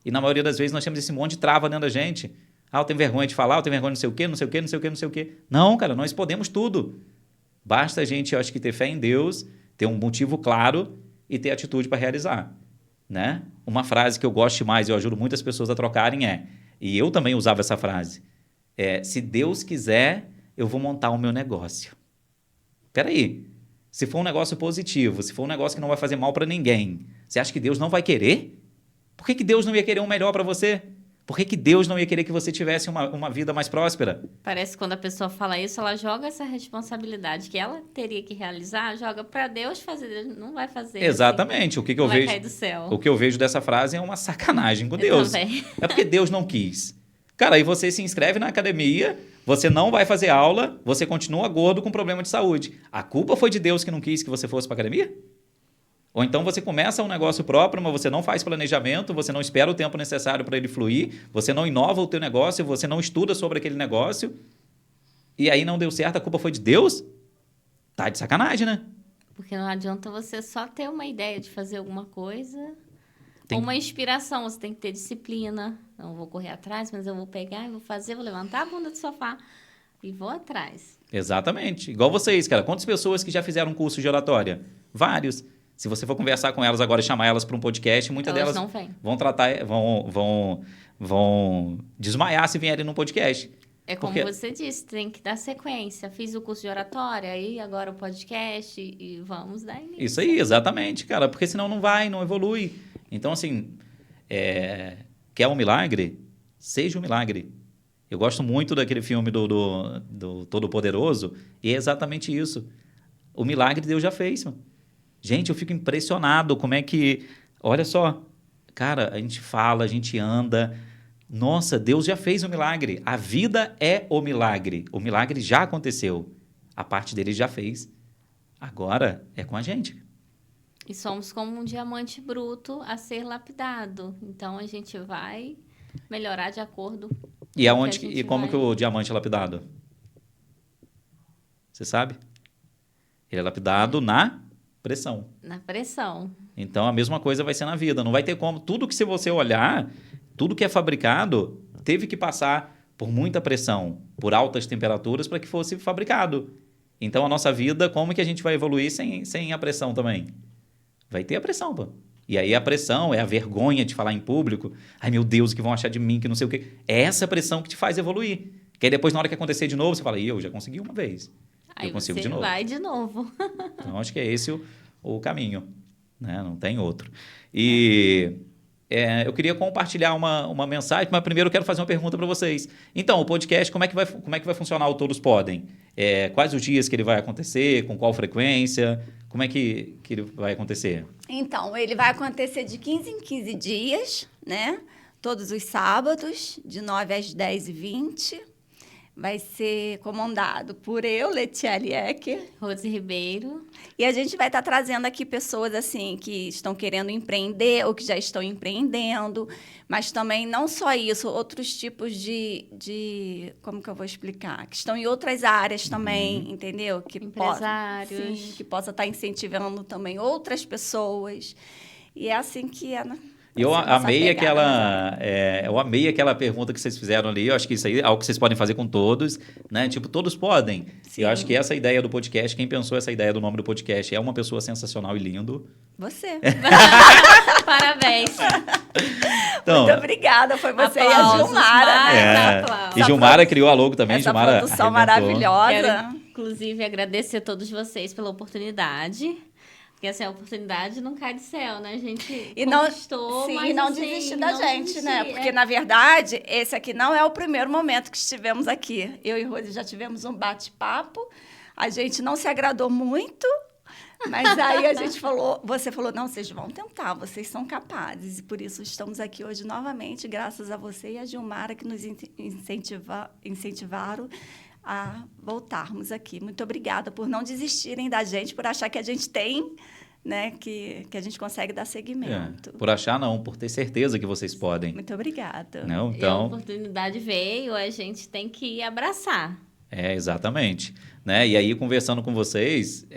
E na maioria das vezes nós temos esse monte de trava dentro da gente. Eu tenho vergonha de falar, eu tenho vergonha de não sei o quê, não sei o quê, não sei o quê, não sei o quê. Não, cara, nós podemos tudo. Basta a gente, eu acho que, ter fé em Deus, ter um motivo claro e ter atitude para realizar. Né? Uma frase que eu gosto demais e eu ajudo muitas pessoas a trocarem e eu também usava essa frase, se Deus quiser, eu vou montar o meu negócio. Peraí, se for um negócio positivo, se for um negócio que não vai fazer mal para ninguém, você acha que Deus não vai querer? Por que Deus não ia querer um melhor para você? Por que Deus não ia querer que você tivesse uma vida mais próspera? Parece que quando a pessoa fala isso, ela joga essa responsabilidade que ela teria que realizar, joga para Deus fazer, Deus não vai fazer. Exatamente. Assim, o que eu não vai vejo, cair do céu. o que eu vejo dessa frase é uma sacanagem com Eu Deus. também. É porque Deus não quis. Cara, aí você se inscreve na academia, você não vai fazer aula, você continua gordo com problema de saúde. A culpa foi de Deus que não quis que você fosse para academia? Ou então você começa um negócio próprio, mas você não faz planejamento, você não espera o tempo necessário para ele fluir, você não inova o teu negócio, você não estuda sobre aquele negócio, e aí não deu certo, a culpa foi de Deus? Tá de sacanagem, né? Porque não adianta você só ter uma ideia de fazer alguma coisa, Tem- ou uma inspiração, você tem que ter disciplina. Não vou correr atrás, mas eu vou pegar, vou fazer, vou levantar a bunda do sofá e vou atrás. Exatamente. Igual vocês, cara. Quantas pessoas que já fizeram um curso de oratória? Vários. Se você for conversar com elas agora e chamar elas para um podcast, muitas Elas delas não vêm. vão tratar, vão desmaiar se vierem num podcast. É como Porque- você disse, tem que dar sequência. Fiz o curso de oratória, aí agora o podcast e vamos dar início. Isso aí, exatamente, cara. Porque senão não vai, não evolui. Então, assim, quer um milagre? Seja um milagre. Eu gosto muito daquele filme do Todo-Poderoso e é exatamente isso. O milagre Deus já fez, mano. Gente, eu fico impressionado como é que... Olha só, cara, a gente fala, a gente anda... Nossa, Deus já fez o milagre. A vida é o milagre. O milagre já aconteceu. A parte dele já fez. Agora é com a gente. E somos como um diamante bruto a ser lapidado. Então, a gente vai melhorar de acordo E, aonde, que a gente e como vai- que o diamante é lapidado? Você sabe? Ele é lapidado na pressão. Na pressão. Então, a mesma coisa vai ser na vida. Não vai ter como. Tudo que se você olhar, tudo que é fabricado, teve que passar por muita pressão, por altas temperaturas para que fosse fabricado. Então, a nossa vida, como que a gente vai evoluir sem a pressão também? Vai ter a pressão, pô. E aí a pressão é a vergonha de falar em público. Ai, meu Deus, o que vão achar de mim, que não sei o quê. É essa pressão que te faz evoluir. Que aí depois, na hora que acontecer de novo, você fala, eu já consegui uma vez. Aí eu consigo você de novo. vai de novo. Então, acho que é esse o caminho, né? Não tem outro. E eu queria compartilhar uma mensagem, mas primeiro eu quero fazer uma pergunta para vocês. Então, o podcast, como é que vai funcionar o Todos Podem? Quais os dias que ele vai acontecer? Com qual frequência? Como é que ele vai acontecer? Então, ele vai acontecer de 15 em 15 dias, né? Todos os sábados, de 9 às 10h20. Vai ser comandado por eu, Letiele Ecker. Rose Ribeiro. E a gente vai estar trazendo aqui pessoas assim que estão querendo empreender ou que já estão empreendendo, mas também não só isso, outros tipos como que eu vou explicar? Que estão em outras áreas também, entendeu? Que Empresários. Sim, que possa estar incentivando também outras pessoas. E é assim que é. E eu amei aquela pergunta que vocês fizeram ali. Eu acho que isso aí é algo que vocês podem fazer com todos, né? Tipo, todos podem. Sim. Eu acho que essa ideia do podcast, quem pensou essa ideia do nome do podcast é uma pessoa sensacional e lindo. Você. Parabéns. Então, muito obrigada. Foi você Aplausos, e a Gilmara, né? Aplausos. E Gilmara criou a logo também. Essa Gilmara produção arrebentou. maravilhosa. Quero, inclusive, agradecer a todos vocês pela oportunidade. Porque assim, a oportunidade não cai do céu, né? A gente conquistou, mas não assim, desistir da não gente, desistir, né? Porque, na verdade, esse aqui não é o primeiro momento que estivemos aqui. Eu e Rose já tivemos um bate-papo. A gente não se agradou muito, mas aí a gente você falou, não, vocês vão tentar, vocês são capazes. E por isso estamos aqui hoje novamente, graças a você e a Gilmara, que nos incentivaram a voltarmos aqui. Muito obrigada por não desistirem da gente, por achar que a gente tem, né, que a gente consegue dar seguimento. Por achar não, por ter certeza que vocês podem. Muito obrigada. Não, E a então, oportunidade veio, a gente tem que abraçar. exatamente. Né? E aí, conversando com vocês,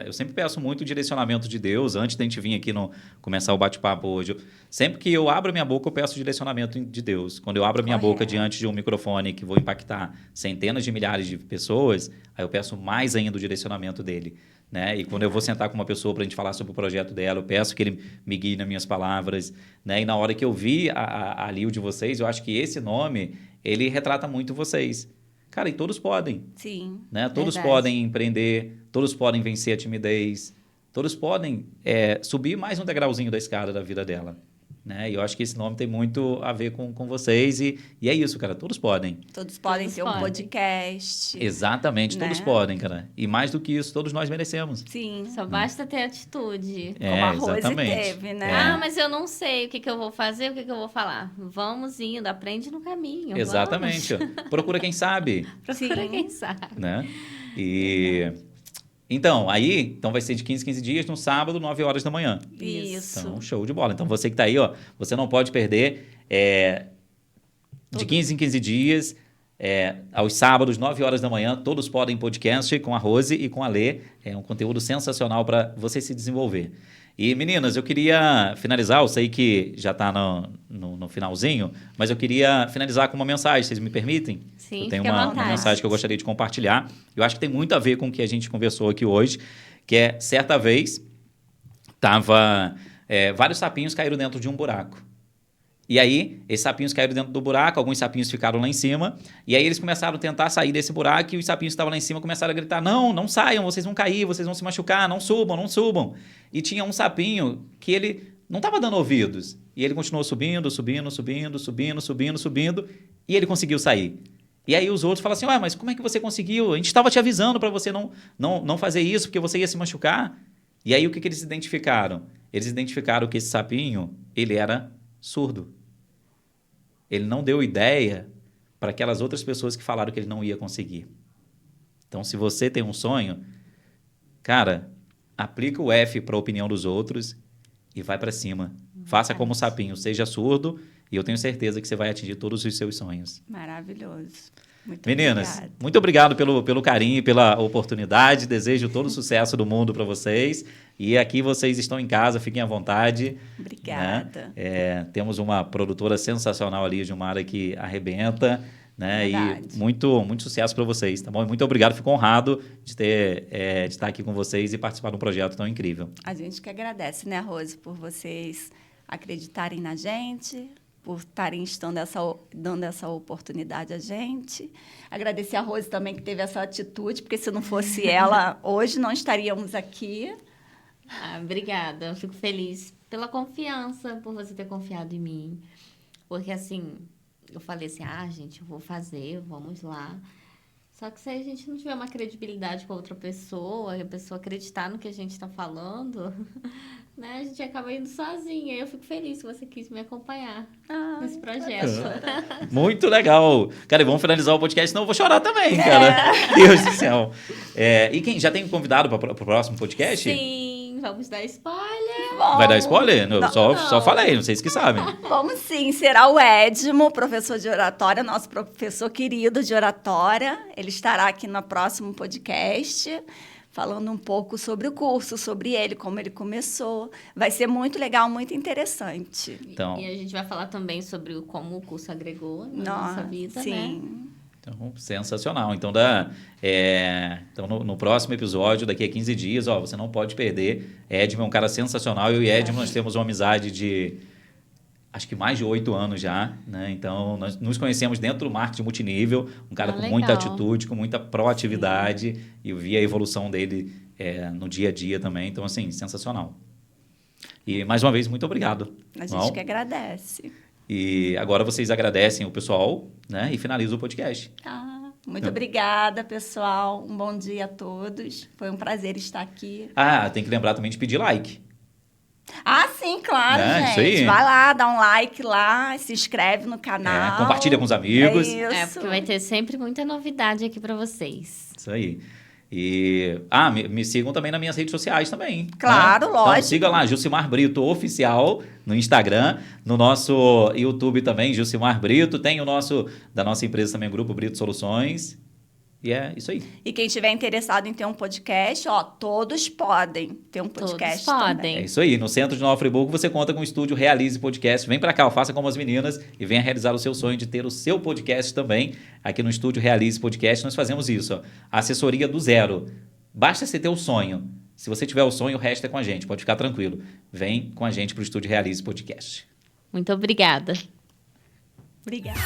eu sempre peço muito o direcionamento de Deus. Antes da gente vir aqui começar o bate-papo hoje, sempre que eu abro a minha boca, eu peço o direcionamento de Deus. Quando eu abro a minha boca diante de um microfone que vou impactar centenas de milhares de pessoas, aí eu peço mais ainda o direcionamento dele. Né? E quando eu vou sentar com uma pessoa para a gente falar sobre o projeto dela, eu peço que ele me guie nas minhas palavras. Né? E na hora que eu vi a Lil de vocês, eu acho que esse nome, ele retrata muito vocês. Cara, e todos podem. Sim. Né? Todos Verdade. podem empreender, todos podem vencer a timidez, todos podem subir mais um degrauzinho da escada da vida dela. Né? E eu acho que esse nome tem muito a ver com vocês. E é isso, cara. Todos podem. Todos podem Todos ter um podem. podcast. Exatamente, Né? todos podem, cara. E mais do que isso, todos nós merecemos. Sim. Só basta ter atitude. Como a Rose exatamente. teve, né? Ah, mas eu não sei o que eu vou fazer, o que eu vou falar. Vamos indo, aprende no caminho. Exatamente. Procura quem sabe. Procura Sim. quem sabe. Né? E... Então, vai ser de 15 em 15 dias, no sábado, 9 horas da manhã. Isso. Então, show de bola. Então, você que está aí, ó, você não pode perder de 15 em 15 dias, aos sábados, 9 horas da manhã, todos podem podcast com a Rose e com a Lê. É um conteúdo sensacional para você se desenvolver. E, meninas, eu queria finalizar, eu sei que já está no finalzinho, mas eu queria finalizar com uma mensagem, vocês me permitem? Sim, eu tenho fique à uma vontade. mensagem que eu gostaria de compartilhar. Eu acho que tem muito a ver com o que a gente conversou aqui hoje, que é, certa vez, vários sapinhos caíram dentro de um buraco. E aí, esses sapinhos caíram dentro do buraco, alguns sapinhos ficaram lá em cima, e aí eles começaram a tentar sair desse buraco, e os sapinhos que estavam lá em cima começaram a gritar, não saiam, vocês vão cair, vocês vão se machucar, não subam. E tinha um sapinho que ele não estava dando ouvidos, e ele continuou subindo, e ele conseguiu sair. E aí os outros falam assim, mas como é que você conseguiu? A gente estava te avisando para você não fazer isso, porque você ia se machucar. E aí o que eles identificaram? Eles identificaram que esse sapinho, ele era surdo. Ele não deu ideia para aquelas outras pessoas que falaram que ele não ia conseguir. Então, se você tem um sonho, cara, aplica o F para a opinião dos outros e vai para cima. Faça como o sapinho, seja surdo, e eu tenho certeza que você vai atingir todos os seus sonhos. Maravilhoso. Muito Meninas, obrigada. muito obrigado pelo carinho e pela oportunidade. Desejo todo o sucesso do mundo para vocês. E aqui vocês estão em casa, fiquem à vontade. Obrigada. Né? Temos uma produtora sensacional ali, Gilmara, que arrebenta. Né? Verdade. E muito sucesso para vocês, tá bom? Muito obrigado, fico honrado de estar aqui com vocês e participar de um projeto tão incrível. A gente que agradece, né, Rose, por vocês acreditarem na gente, por estarem dando essa oportunidade a gente. Agradecer a Rose também, que teve essa atitude, porque se não fosse ela, hoje não estaríamos aqui. Obrigada, eu fico feliz pela confiança, por você ter confiado em mim. Porque, assim, eu falei assim, gente, eu vou fazer, vamos lá. Só que se a gente não tiver uma credibilidade com a outra pessoa, e a pessoa acreditar no que a gente está falando, né, a gente acaba indo sozinha. Eu fico feliz que você quis me acompanhar nesse projeto. Muito legal. Cara, e vamos finalizar o podcast, senão eu vou chorar também, cara. Deus do céu. E quem já tem convidado para o próximo podcast? Sim, vamos dar spoiler. Vai dar spoiler? Só falei, não sei se que sabem. Vamos sim, será o Edmo, professor de oratória, nosso professor querido de oratória. Ele estará aqui no próximo podcast, falando um pouco sobre o curso, sobre ele, como ele começou. Vai ser muito legal, muito interessante. Então, E a gente vai falar também sobre como o curso agregou na nossa vida, sim. né? Então, sensacional. Então, no próximo episódio, daqui a 15 dias, você não pode perder. Edmo é um cara sensacional. Eu e Edmo, nós temos uma amizade de, acho que mais de 8 anos já, né? Então, nós nos conhecemos dentro do marketing multinível. Um cara com muita atitude, com muita proatividade. Sim. E eu vi a evolução dele no dia a dia também. Então, assim, sensacional. E, mais uma vez, muito obrigado. A gente que agradece. E agora vocês agradecem o pessoal, né? E finaliza o podcast. Muito obrigada, pessoal. Um bom dia a todos. Foi um prazer estar aqui. Tem que lembrar também de pedir like. Sim, claro, gente. Isso aí. Vai lá, dá um like lá, se inscreve no canal. Compartilha com os amigos. Porque vai ter sempre muita novidade aqui para vocês. Isso aí. E me sigam também nas minhas redes sociais também. Claro, né? lógico. Então siga lá, Jucimar Brito Oficial no Instagram, no nosso YouTube também, Jucimar Brito. Tem da nossa empresa também, o Grupo Brito Soluções. E é isso aí. E quem estiver interessado em ter um podcast, todos podem ter um podcast também. É isso aí. No centro de Nova Friburgo, você conta com o estúdio Realize Podcast. Vem pra cá, faça como as meninas e venha realizar o seu sonho de ter o seu podcast também. Aqui no estúdio Realize Podcast, nós fazemos isso. Assessoria do zero. Basta você ter o sonho. Se você tiver o sonho, o resto é com a gente. Pode ficar tranquilo. Vem com a gente pro estúdio Realize Podcast. Muito obrigada. Obrigada.